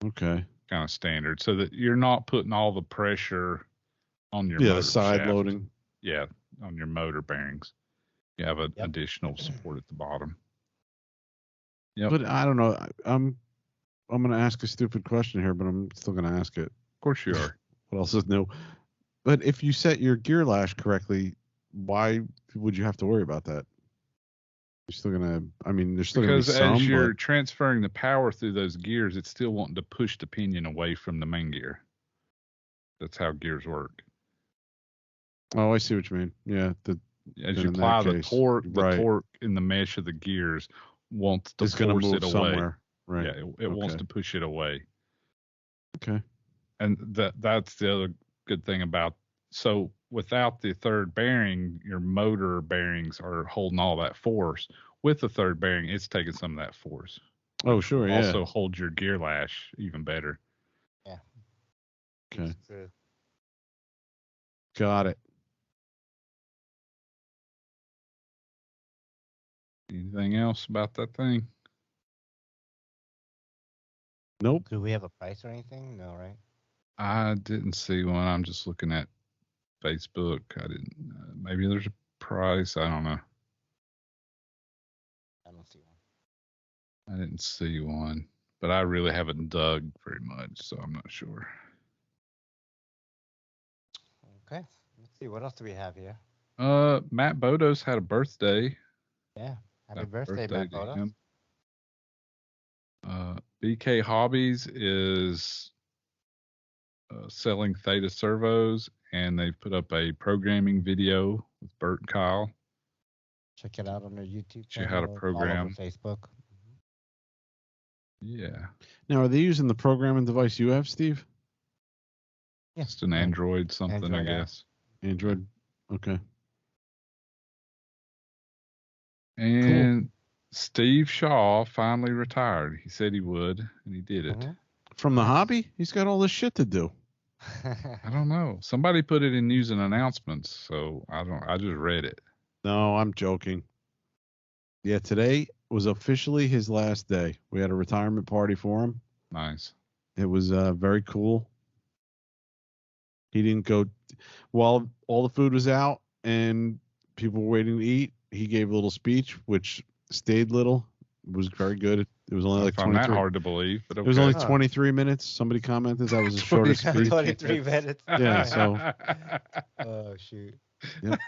Okay. Kind of standard, so that you're not putting all the pressure on your the side shaft. loading. Yeah, on your motor bearings. You have an additional support at the bottom. Yep. But I don't know. I'm going to ask a stupid question here, but I'm still going to ask it. Of course you are. What else is new? But if you set your gear lash correctly, why would you have to worry about that? You're still going to, I mean, there's still going to be some. Because as you're transferring the power through those gears, it's still wanting to push the pinion away from the main gear. That's how gears work. Oh, I see what you mean. Yeah. As you apply the torque in the mesh of the gears wants to force it away. Somewhere. Right. Yeah, it wants to push it away. Okay. And that's the other good thing about, so without the third bearing, your motor bearings are holding all that force. With the third bearing, it's taking some of that force. Oh, sure, yeah. Also hold your gear lash even better. Yeah. Okay. Got it. Anything else about that thing? Nope. Do we have a price or anything? No, right? I didn't see one. I'm just looking at Facebook. I didn't. Maybe there's a price. I don't know. I don't see one. I didn't see one, but I really haven't dug very much, so I'm not sure. Okay. Let's see. What else do we have here? Matt Bodos had a birthday. Yeah. Happy birthday, Matt Bodos. BK Hobbies is selling Theta servos, and they've put up a programming video with Bert and Kyle. Check it out on their YouTube channel. How to program. All over Facebook. Yeah. Now, are they using the programming device you have, Steve? Yeah. Just an Android something, Android, I guess. Android. Okay. And cool. Steve Shaw finally retired. He said he would, and he did it. From the hobby? He's got all this shit to do. I don't know. Somebody put it in news and announcements, so I just read it. No, I'm joking. Yeah, today was officially his last day. We had a retirement party for him. Nice. It was very cool. He didn't go while all the food was out and people were waiting to eat. He gave a little speech, which stayed little. It was very good It was only I like find that 23. hard to believe, but okay. It was only 23 minutes. Somebody commented that was the shortest speech. 23 minutes. Yeah, so Oh shoot. Yep.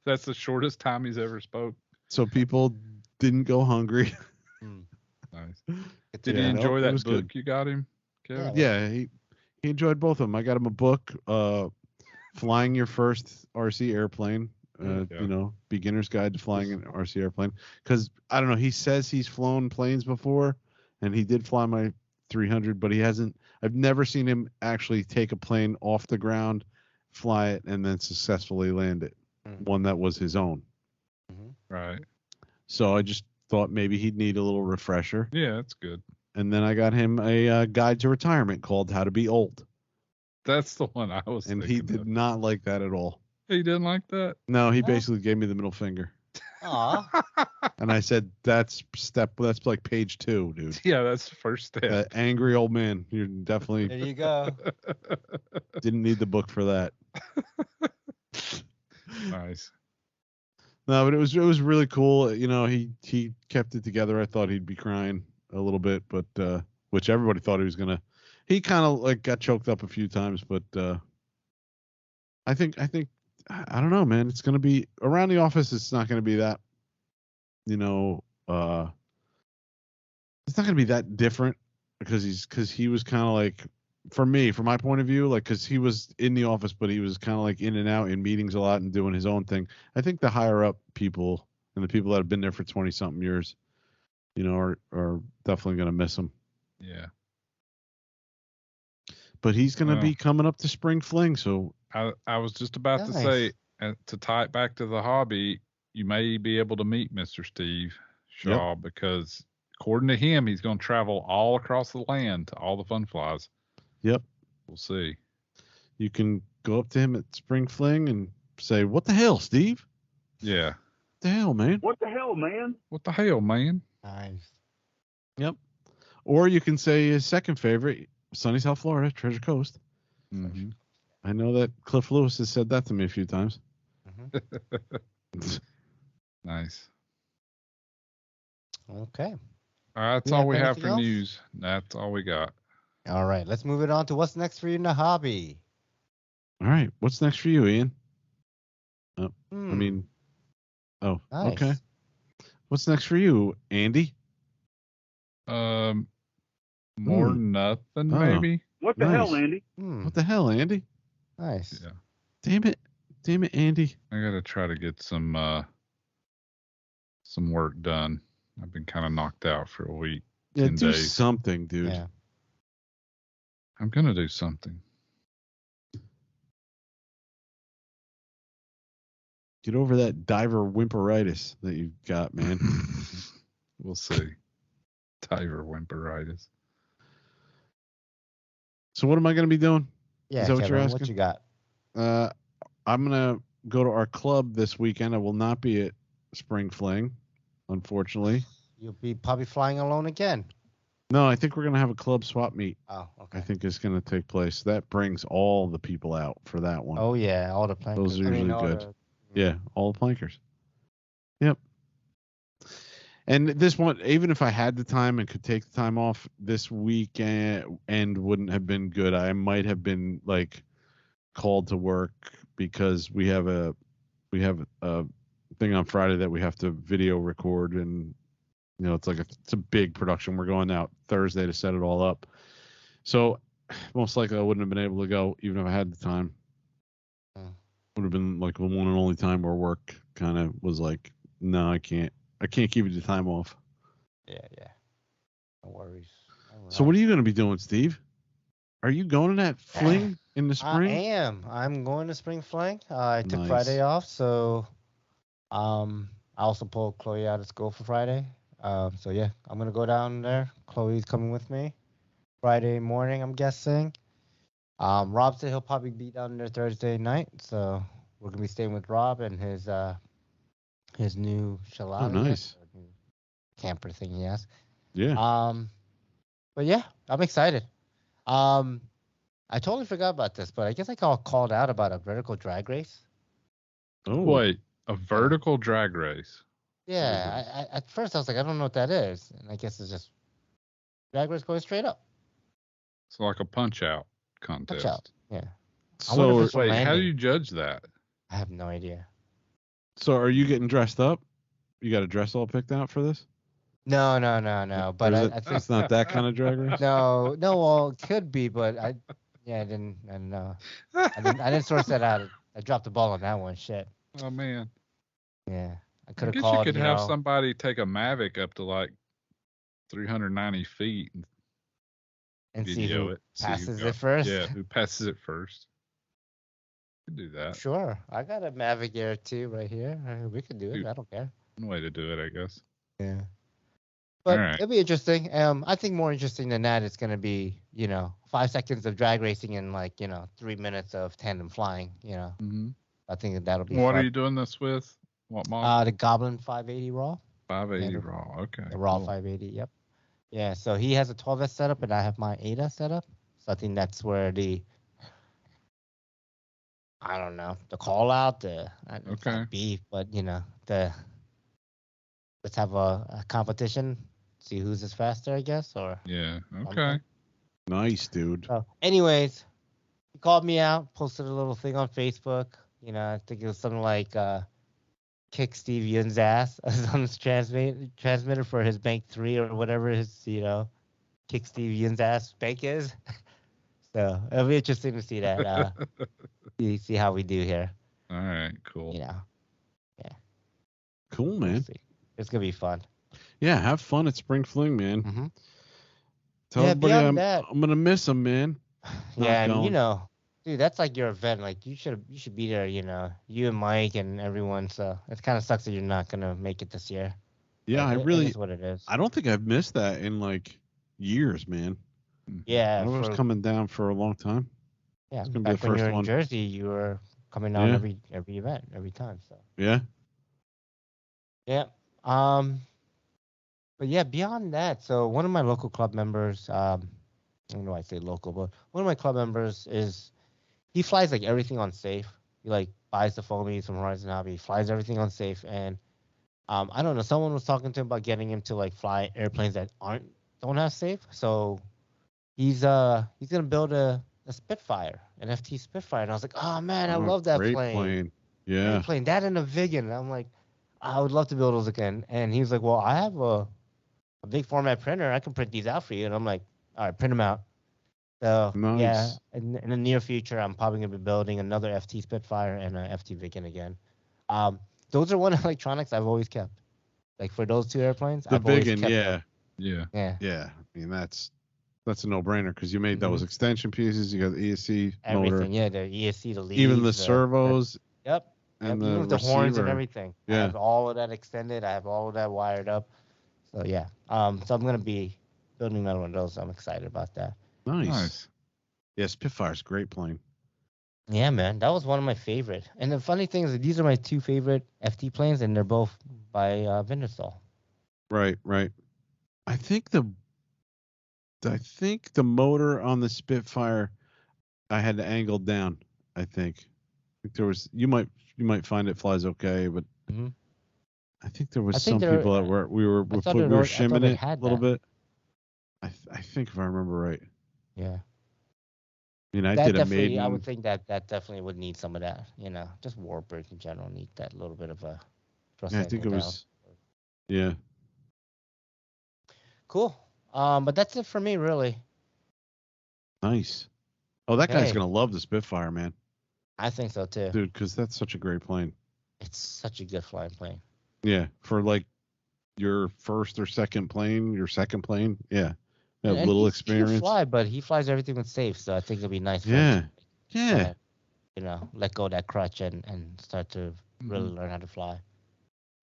That's the shortest time he's ever spoke. so people didn't go hungry. Nice. Good Did to he know. enjoy it that was book good. you got him, Kevin? Yeah, he enjoyed both of them. I got him a book, Flying Your First RC Airplane. Yeah. You know, Beginner's Guide to Flying an RC Airplane. Because I don't know, he says he's flown planes before, and he did fly my 300, but he hasn't. I've never seen him actually take a plane off the ground, fly it, and then successfully land it. One that was his own. Right. So I just thought maybe he'd need a little refresher. Yeah, that's good. And then I got him a guide to retirement called How to Be Old. That's the one I was And thinking he did of. not like that at all. He didn't like that? No, he basically gave me the middle finger. Aw. And I said, that's like page 2, dude. Yeah, that's the first step. Angry old man. You definitely There you go. didn't need the book for that. Nice. No, but it was really cool. You know, he kept it together. I thought he'd be crying a little bit, but which everybody thought he was gonna. He kind of like got choked up a few times, but I think I don't know, man. It's gonna be around the office. It's not gonna be that, you know, it's not gonna be that different because he was kind of like, for me, from my point of view, like, because he was in the office, but he was kind of like in and out in meetings a lot and doing his own thing. I think the higher up people and the people that have been there for 20 something years, you know, are definitely gonna miss him. Yeah. But he's gonna be coming up to spring fling, so. I was just about to Nice. say, to tie it back to the hobby, you may be able to meet Mr. Steve Shaw because according to him, he's going to travel all across the land to all the fun flies. Yep. We'll see. You can go up to him at spring fling and say, "What the hell, Steve? Yeah. What the hell, man? What the hell, man? What the hell, man? Nice. Yep." Or you can say his second favorite, sunny South Florida, Treasure Coast. Mm-hmm. I know that Cliff Lewis has said that to me a few times. Nice. Okay. All right, that's You all have we have anything for else? news. That's all we got. All right. Let's move it on to what's next for you in the hobby. All right, what's next for you, Ian? I Hmm, mean, nice. okay. What's next for you, Andy? More nothing, Oh. maybe. What the Nice. hell, Andy? What the hell, Andy? Nice. Yeah. Damn it, Andy. I gotta try to get some work done. I've been kind of knocked out for a week. Yeah, 10 do days. something, dude. Yeah. I'm gonna do something. Get over that diver whimperitis that you've got, man. We'll see. Diver whimperitis. So what am I going to be doing? Yeah. Is that what Kevin, you're what asking? you got? I'm going to go to our club this weekend. I will not be at Spring Fling, unfortunately. You'll be probably flying alone again. No, I think we're going to have a club swap meet. Oh, okay. I think it's going to take place. That brings all the people out for that one. Oh yeah, all the plankers. Those are usually all good. the- Yeah, all the plankers. Yep. And this one, even if I had the time and could take the time off, this weekend wouldn't have been good. I might have been like called to work because we have a thing on Friday that we have to video record, and you know it's a big production. We're going out Thursday to set it all up. So most likely I wouldn't have been able to go even if I had the time. Would have been like the one and only time where work kind of was like, no, I can't give you the time off. Yeah. No worries. So what are you going to be doing, Steve? Are you going to that fling in the I spring? am. I'm going to spring fling. I took Nice. Friday off, so I also pulled Chloe out of school for Friday. So yeah, I'm gonna go down there. Chloe's coming with me Friday morning, I'm guessing. Rob said he'll probably be down there Thursday night, so we're gonna be staying with Rob and his new chalet. Oh, nice. New camper thing he has. Yeah. But yeah, I'm excited. I totally forgot about this, but I guess I got called out about a vertical drag race. Oh. Wait, a vertical drag race. Yeah, at first I was like, I don't know what that is, and I guess it's just Drag race going straight up. It's like a punch out contest. Punch out. Yeah. I So, wonder if it's Wait, how do landing. you judge that? I have no idea. so are you getting dressed up? You got a dress all picked out for this? No. But Or is I it, think it's not that kind of drag race? no. Well, it could be, but I didn't know. I didn't source that out. I dropped the ball on that one. Shit. Oh man. Yeah. I I could have guess called. you could have somebody take a Mavic up to like 390 feet and and see video who it. passes it first. Yeah, who passes it first. You could do that. Sure. I got a Mavic Air 2 right here. We could do it. I don't care. One way to do it, I guess. Yeah. But All right. it'll be interesting. I think more interesting than that, it's going to be, 5 seconds of drag racing and 3 minutes of tandem flying, Mm-hmm. I think that'll be What fun. are you doing this with? What model? The Goblin 580 Raw. 580 yeah, raw. Okay. The Raw cool. 580, yep. Yeah, so he has a 12S setup and I have my 8S setup. So I think that's where the call out, it's not beef, but let's have a competition, see who's is faster, I guess, or Yeah. Okay. something. Nice, dude. So, anyways, he called me out, posted a little thing on Facebook. I think it was something like kick Steve Yun's ass on his transmitter for his Bank 3 or whatever his, kick Steve Yun's ass bank is. So it'll be interesting to see that. See how we do here. All right. Cool. Yeah. Cool, We'll man. see. It's gonna be fun. Yeah, have fun at Spring Fling, man. Mm-hmm. Tell Yeah, everybody beyond that- I'm gonna miss him, man. Yeah, Not and going. dude, that's like your event. Like you should be there. You and Mike and everyone. So it kind of sucks that you're not gonna make it this year. Yeah, But I it really. is what it is. I don't think I've missed that in like years, man. Yeah, I was coming down for a long time. yeah. it's gonna be Back the when you first were in one. Jersey, you were coming down Yeah. every event, every time. So Yeah. yeah. But yeah, beyond that, so one of my local club members, I don't know why I say local, but one of my club members he flies like everything on safe. He like buys the foamies from Horizon Hobby, he flies everything on safe, and I don't know, someone was talking to him about getting him to like fly airplanes that don't have safe. So he's gonna build a Spitfire, an FT Spitfire, and I was like, oh man, I love that great plane. Yeah. Great plane, that and a Vigan. And I'm like, I would love to build those again. And he was like, well, I have a big format printer. I can print these out for you. And I'm like, all right, print them out. So Nice. yeah, in the near future, I'm probably gonna be building another FT Spitfire and a FT Vigan again. Those are one of electronics I've always kept. Like for those two airplanes, The I've always Vigan, kept yeah. them. Yeah. Yeah. I mean, that's a no-brainer because you made Mhm. those extension pieces. You got the ESC Everything, motor, yeah, the ESC, the leads, even the servos, yep, and even the with the horns and receiver. everything. I Yeah. have all of that extended. I have all of that wired up. So yeah, so I'm gonna be building another one of those. I'm excited about that. Nice. Yeah, Spitfire's a great plane. Yeah, man, that was one of my favorite. And the funny thing is that these are my two favorite FT planes, and they're both by Vindersall. Right. I think the motor on the Spitfire I had to angle down. I think there was you might find it flies okay, but Mhm. I think there was I some think there- people that we were I thought I shimming thought it had a little that. bit. I think if I remember right. Yeah. I mean, I That did a definitely, maiden. I would think that definitely would need some of that. Just Warbirds in general need that little bit of a thrust Yeah, I think it angle was. Yeah. down. Cool. But that's it for me, really. Nice. Oh, that guy's Okay. gonna love the Spitfire, man, I think so too. dude, because that's such a great plane. It's such a good flying plane. Yeah, for like your first or second plane, yeah, And little he experience. can fly, but he flies everything with safe, so I think it'll be nice for Yeah. him Yeah, to, let go of that crutch and start to really learn how to fly.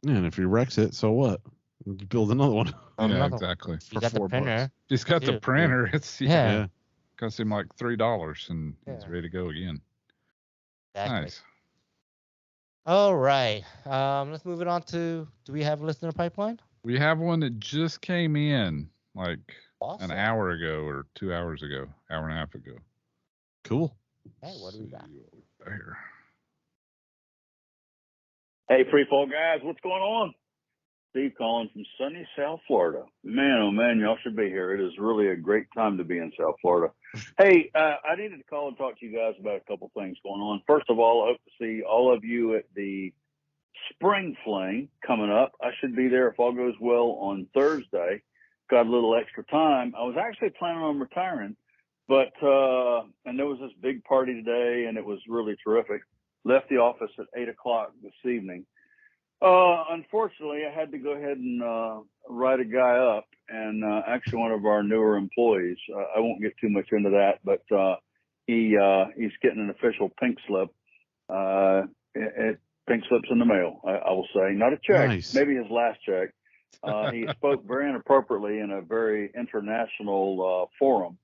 yeah, and if he wrecks it, so what? You build another one. Oh, Yeah, another one. exactly. You For got the $4. printer. He's got the Dude, printer. It's Yeah. cost him like $3 and he's Yeah. ready to go again. Exactly. Nice. All right. Let's move it on to. Do we have a listener pipeline? We have one that just came in like Awesome. an hour ago or 2 hours ago, hour and a half ago. Cool. Hey, what do we got? See what we got here. Hey, Free Fall guys, what's going on? Steve calling from sunny South Florida. Man, oh man, y'all should be here. It is really a great time to be in South Florida. Hey, I needed to call and talk to you guys about a couple things going on. First of all, I hope to see all of you at the Spring Fling coming up. I should be there if all goes well on Thursday. Got a little extra time. I was actually planning on retiring, but and there was this big party today, and it was really terrific. Left the office at 8:00 this evening. Unfortunately, I had to go ahead and write a guy up, and actually one of our newer employees. I won't get too much into that, but he's getting an official pink slip. Pink slips in the mail, I will say. Not a check, Nice. Maybe his last check. He spoke very inappropriately in a very international forum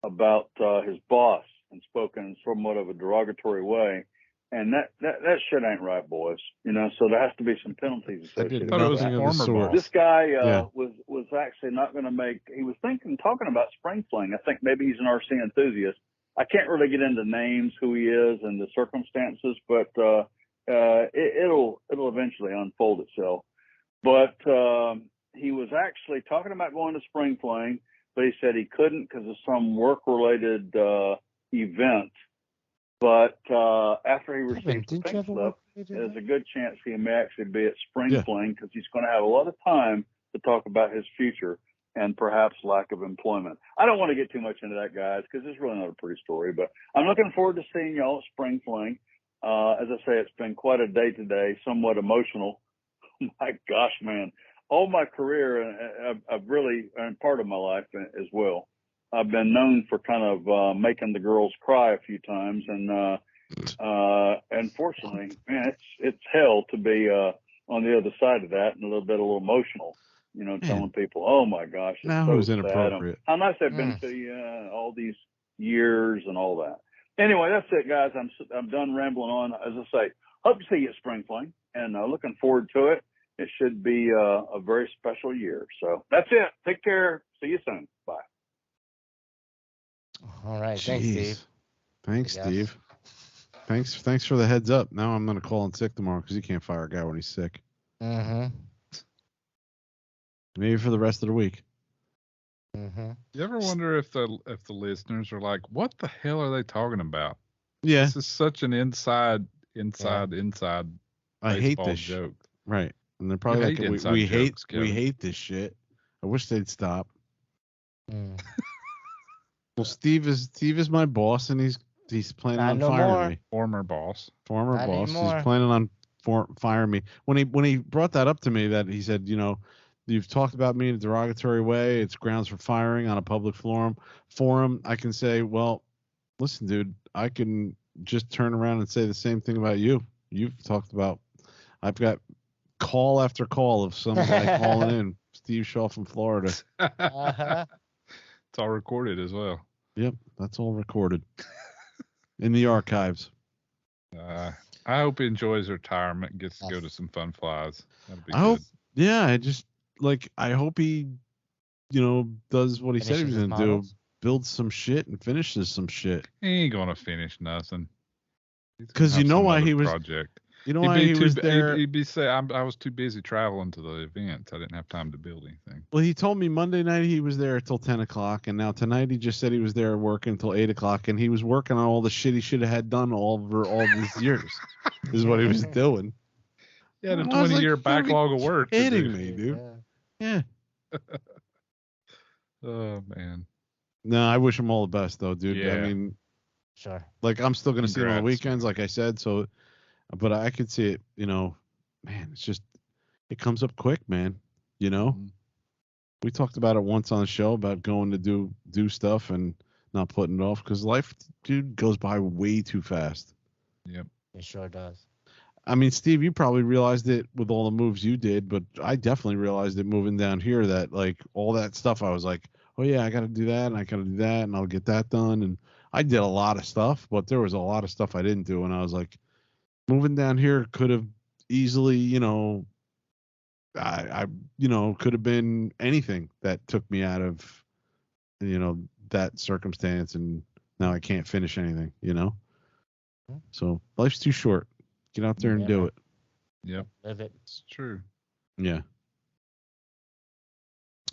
about his boss and spoke in somewhat of a derogatory way. And that shit ain't right, boys. You know, so there has to be some penalties I did associated thought it with was a that. former boss. This guy Yeah. was actually not going to make. He was talking about spring fling. I think maybe he's an RC enthusiast. I can't really get into names, who he is, and the circumstances, but it'll eventually unfold itself. But he was actually talking about going to spring fling, but he said he couldn't because of some work-related event. But after he receives the pink slip, there's a good chance he may actually be at spring fling because he's going to have a lot of time to talk about his future and perhaps lack of employment. I don't want to get too much into that, guys, because it's really not a pretty story. But I'm looking forward to seeing y'all at spring fling. As I say, it's been quite a day today, somewhat emotional. My gosh, man. All my career, I've really, and part of my life as well, I've been known for kind of making the girls cry a few times, and unfortunately, man, it's hell to be on the other side of that and a little emotional. You know, telling people, "Oh my gosh, it's Now so who's sad. inappropriate? How nice I've been to you all these years and all that." Anyway, that's it, guys. I'm done rambling on. As I say, hope to see you at Spring Fling, and looking forward to it. It should be a very special year. So that's it. Take care. See you soon. Bye. All right. Thanks, Steve. Jeez. Thanks, I guess. Steve. Thanks for the heads up. Now I'm gonna call in sick tomorrow because you can't fire a guy when he's sick. Mm-hmm. Maybe for the rest of the week. Mm-hmm. You ever wonder if the listeners are like, what the hell are they talking about? Yeah, This is such an inside I hate baseball this joke. Right, and they're probably hate like, inside we jokes, hate Kevin. this shit. I wish they'd stop. Mm. Well, Steve is my boss, and he's planning Not on no firing more. me. Former boss. Former Not boss. anymore. He's planning on firing me. When he brought that up to me, that he said, you know, you've talked about me in a derogatory way. It's grounds for firing on a public forum. I can say, well, listen, dude, I can just turn around and say the same thing about you. You've talked about. I've got call after call of some guy calling in, Steve Shaw from Florida. Uh-huh. It's all recorded as well. Yep, that's all recorded in the archives. I hope he enjoys retirement and gets to go to some fun flies. That'd be I good. hope. Yeah, I hope he, you know, does what he said he was Finishes going to do. models. Builds some shit and finishes some shit. He ain't gonna finish nothing. Because you know why he was. Project. You know why he was there. He'd be say, I was too busy traveling to the events. I didn't have time to build anything. Well, he told me Monday night he was there till 10 o'clock, and now tonight he just said he was there working until 8 o'clock, and he was working on all the shit he should have had done over all these years. Is what he was doing. He had a I was 20-year like, "Are you backlog of work. to kidding do. me, dude?" Yeah. Yeah. Oh man. No, I wish him all the best, though, dude. Yeah. I mean, Sure. like, I'm still going to see him on the Congrats. weekends, like I said, so, but I could see it, you know, man, it's just, it comes up quick, man, you know? Mhm. We talked about it once on the show about going to do stuff and not putting it off because life, dude, goes by way too fast. Yep. It sure does. I mean, Steve, you probably realized it with all the moves you did, but I definitely realized it moving down here that, like, all that stuff, I was like, oh, yeah, I got to do that, and I got to do that, and I'll get that done. And I did a lot of stuff, but there was a lot of stuff I didn't do, and I was like, moving down here could have easily, you know, I you know, could have been anything that took me out of, you know, that circumstance, and now I can't finish anything, you know? So life's too short. Get out there and Yeah, do man. it. Yep. Live it. It's true. Yeah.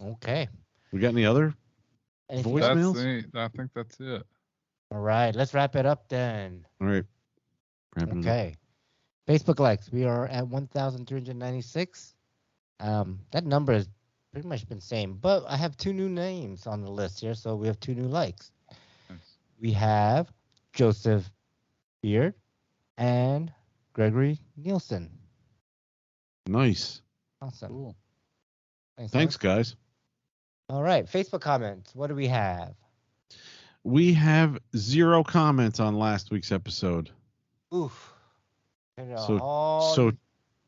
Okay. We got any other Anything Voice- else? Voicemails? I think that's it. All right. Let's wrap it up then. All right. Wrapping it up. Okay. Facebook likes. We are at 1,396. That number has pretty much been same, but I have 2 new names on the list here, so we have 2 new likes. Nice. We have Joseph Beard and Gregory Nielsen. Nice. Awesome. Cool. Thanks, guys. All right. Facebook comments. What do we have? We have 0 comments on last week's episode. Oof. So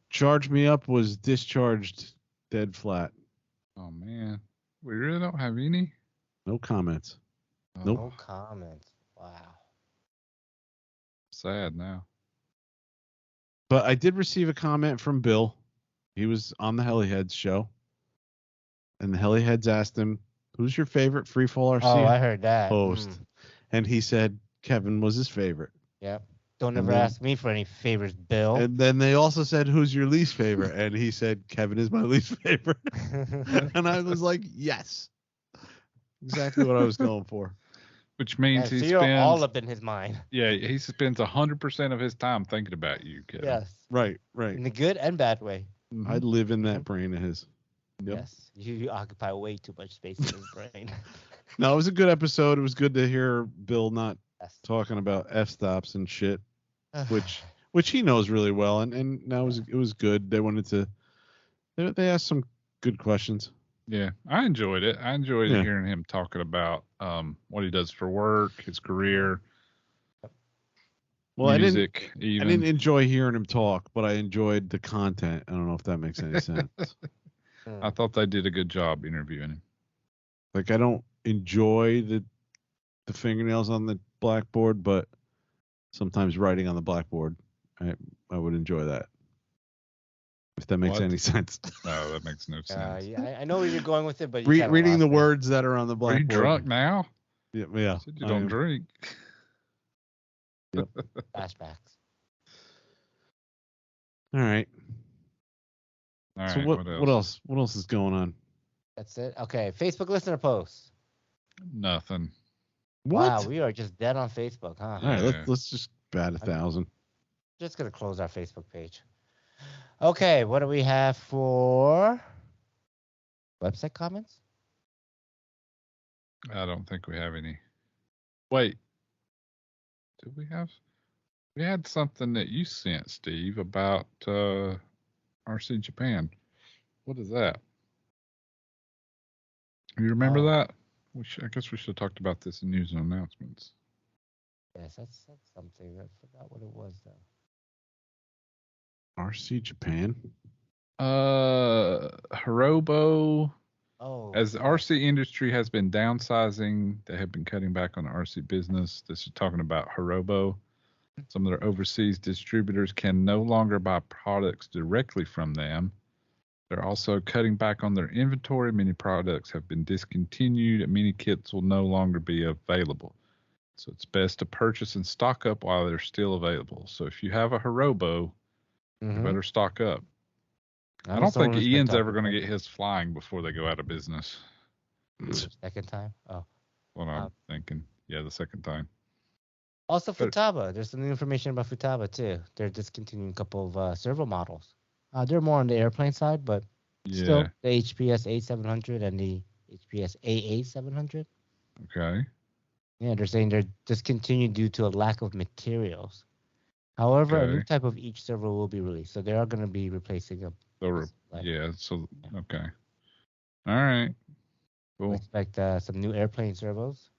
Charge Me Up was discharged dead flat. Oh man, we really don't have any. No comments. Oh, Nope. no comments. Wow. Sad now. But I did receive a comment from Bill. He was on the Heliheads show. And the Heliheads asked him, who's your favorite Freefall RC Oh, I heard that. host? And he said Kevin was his favorite. Yep. Don't And ever then- ask me for any favors, Bill. And then they also said, who's your least favorite? And he said, Kevin is my least favorite. And I was like, yes. Exactly what I was going for. Which means so he you're spends all up in his mind. Yeah, he spends 100% of his time thinking about you, Kevin. Yes. Right. In the good and bad way. I live in that brain of his. Yep. Yes. You occupy way too much space in his brain. No, it was a good episode. It was good to hear Bill not Yes. talking about f-stops and shit, which he knows really well. And now it was good. They wanted to. They asked some good questions. Yeah, I enjoyed it. I enjoyed Yeah. hearing him talking about what he does for work, his career, Well, music. I didn't enjoy hearing him talk, but I enjoyed the content. I don't know if that makes any sense. I thought they did a good job interviewing him. Like, I don't enjoy the fingernails on the blackboard, but sometimes writing on the blackboard, I would enjoy that. If that makes What? any sense. No, that makes no sense. Yeah, I know where you're going with it, but you kinda Reading lost the me. words that are on the Are blackboard. you drunk now? Yeah. You said you don't drink. Flashbacks. All right. All So right, what else? What else is going on? That's it. Okay. Facebook listener posts. Nothing. What? Wow, we are just dead on Facebook, huh? All right, Yeah. let's just bat 1,000. Just gonna close our Facebook page. Okay, what do we have for website comments? I don't think we have any. Wait. Did we have? We had something that you sent, Steve, about RC Japan. What is that? You remember that? I guess we should have talked about this in news and announcements. Yes, that's something. I forgot what it was though. RC Japan. Hirobo. Oh, As the RC industry has been downsizing, they have been cutting back on the RC business. This is talking about Hirobo. Some of their overseas distributors can no longer buy products directly from them. They're also cutting back on their inventory. Many products have been discontinued and many kits will no longer be available. So it's best to purchase and stock up while they're still available. So if you have a Hirobo, you better stock up. I don't think Ian's ever going to get his flying before they go out of business. second time. Oh, What I'm thinking. Yeah, the second time. also But- Futaba. There's some new information about Futaba too. They're discontinuing a couple of servo models. They're more on the airplane side, but Yeah. still the HPS A700 and the HPS AA700. Okay. Yeah, they're saying they're discontinued due to a lack of materials. However, a new Okay. type of each servo will be released, so they are going to be replacing them. Yeah. So okay. All right. We Cool. expect some new airplane servos,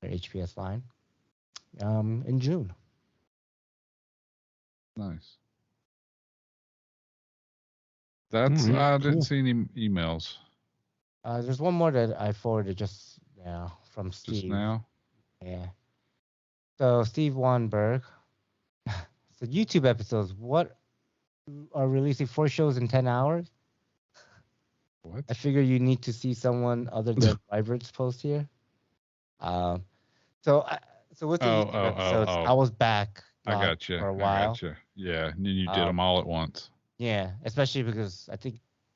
their HPS line, in June. Nice. That's All right, I didn't cool. see any emails There's one more that I forwarded just now from Steve. just now. Yeah. So Steve Wanberg. So YouTube episodes, what are releasing 4 shows in 10 hours? What? I figure you need to see someone other than Vibrant's post here. So with the YouTube episodes, I was back I got you. for a while. I got you. Yeah. And then you did them all at once. Yeah, especially because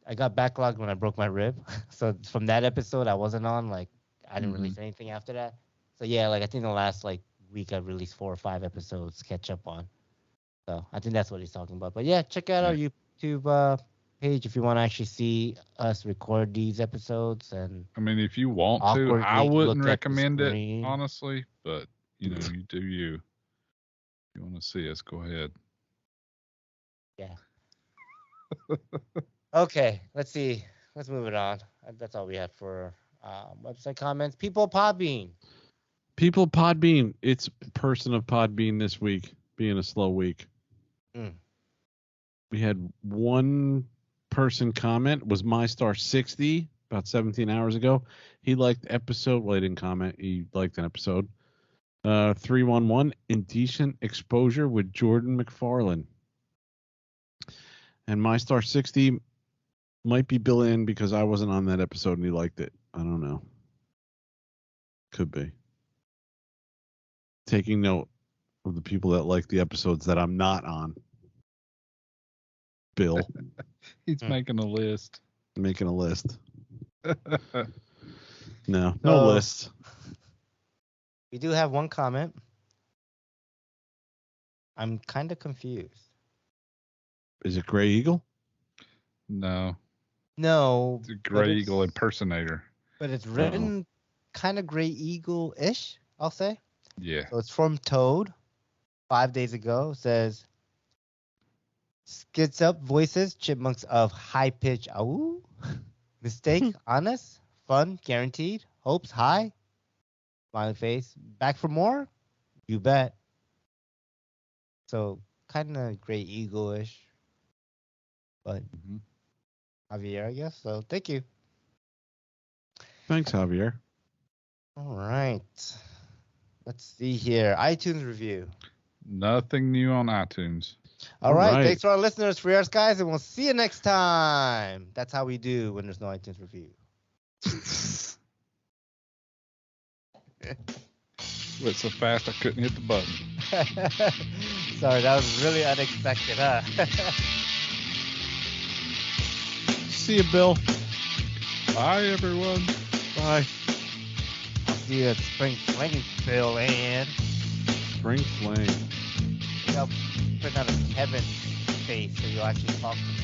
I I got backlogged when I broke my rib. So from that episode, I wasn't on. Like, I didn't Mm-hmm. release anything after that. So yeah, like I think the last like week I released 4 or 5 episodes to catch up on. So I think that's what he's talking about. But yeah, check out our YouTube page if you want to actually see us record these episodes. And I mean, if you want to, awkwardly I wouldn't look at the recommend it, screen. honestly. But you know, you do you. If you want to see us, go ahead. Yeah. Okay, let's see. Let's move it on. That's all we have for website comments. People Podbean. People Podbean. It's person of Podbean this week, being a slow week. Mm. We had one person comment, was MyStar60, about 17 hours ago. He liked the episode. Well, he didn't comment. He liked an episode. 311, Indecent Exposure with Jordan McFarlane. And MyStar60 might be Bill in because I wasn't on that episode and he liked it. I don't know. Could be. Taking note of the people that like the episodes that I'm not on. Bill. He's making a list. Making a list. No list. We do have one comment. I'm kind of confused. Is it Gray Eagle? No, No. it's a Gray Eagle impersonator. But it's written kind of Gray Eagle-ish, I'll say. Yeah. So it's from Toad 5 days ago. It says, skits up voices, chipmunks of high pitch. Ooh. Mistake, honest, fun, guaranteed, hopes, high. Smiley face. Back for more? You bet. So kind of Gray Eagle-ish. But Javier, I guess. So thank you. Thanks, Javier. All right. Let's see here. iTunes review. Nothing new on iTunes. All right. right. Thanks to our listeners for yours, guys, and we'll see you next time. That's how we do when there's no iTunes review. Went so fast I couldn't hit the button. Sorry, that was really unexpected, huh? See you, Bill. Bye, everyone. Bye. I'll see you at Spring Fling, Bill, and Spring Fling. I'll print out a Kevin face so you'll actually talk to me.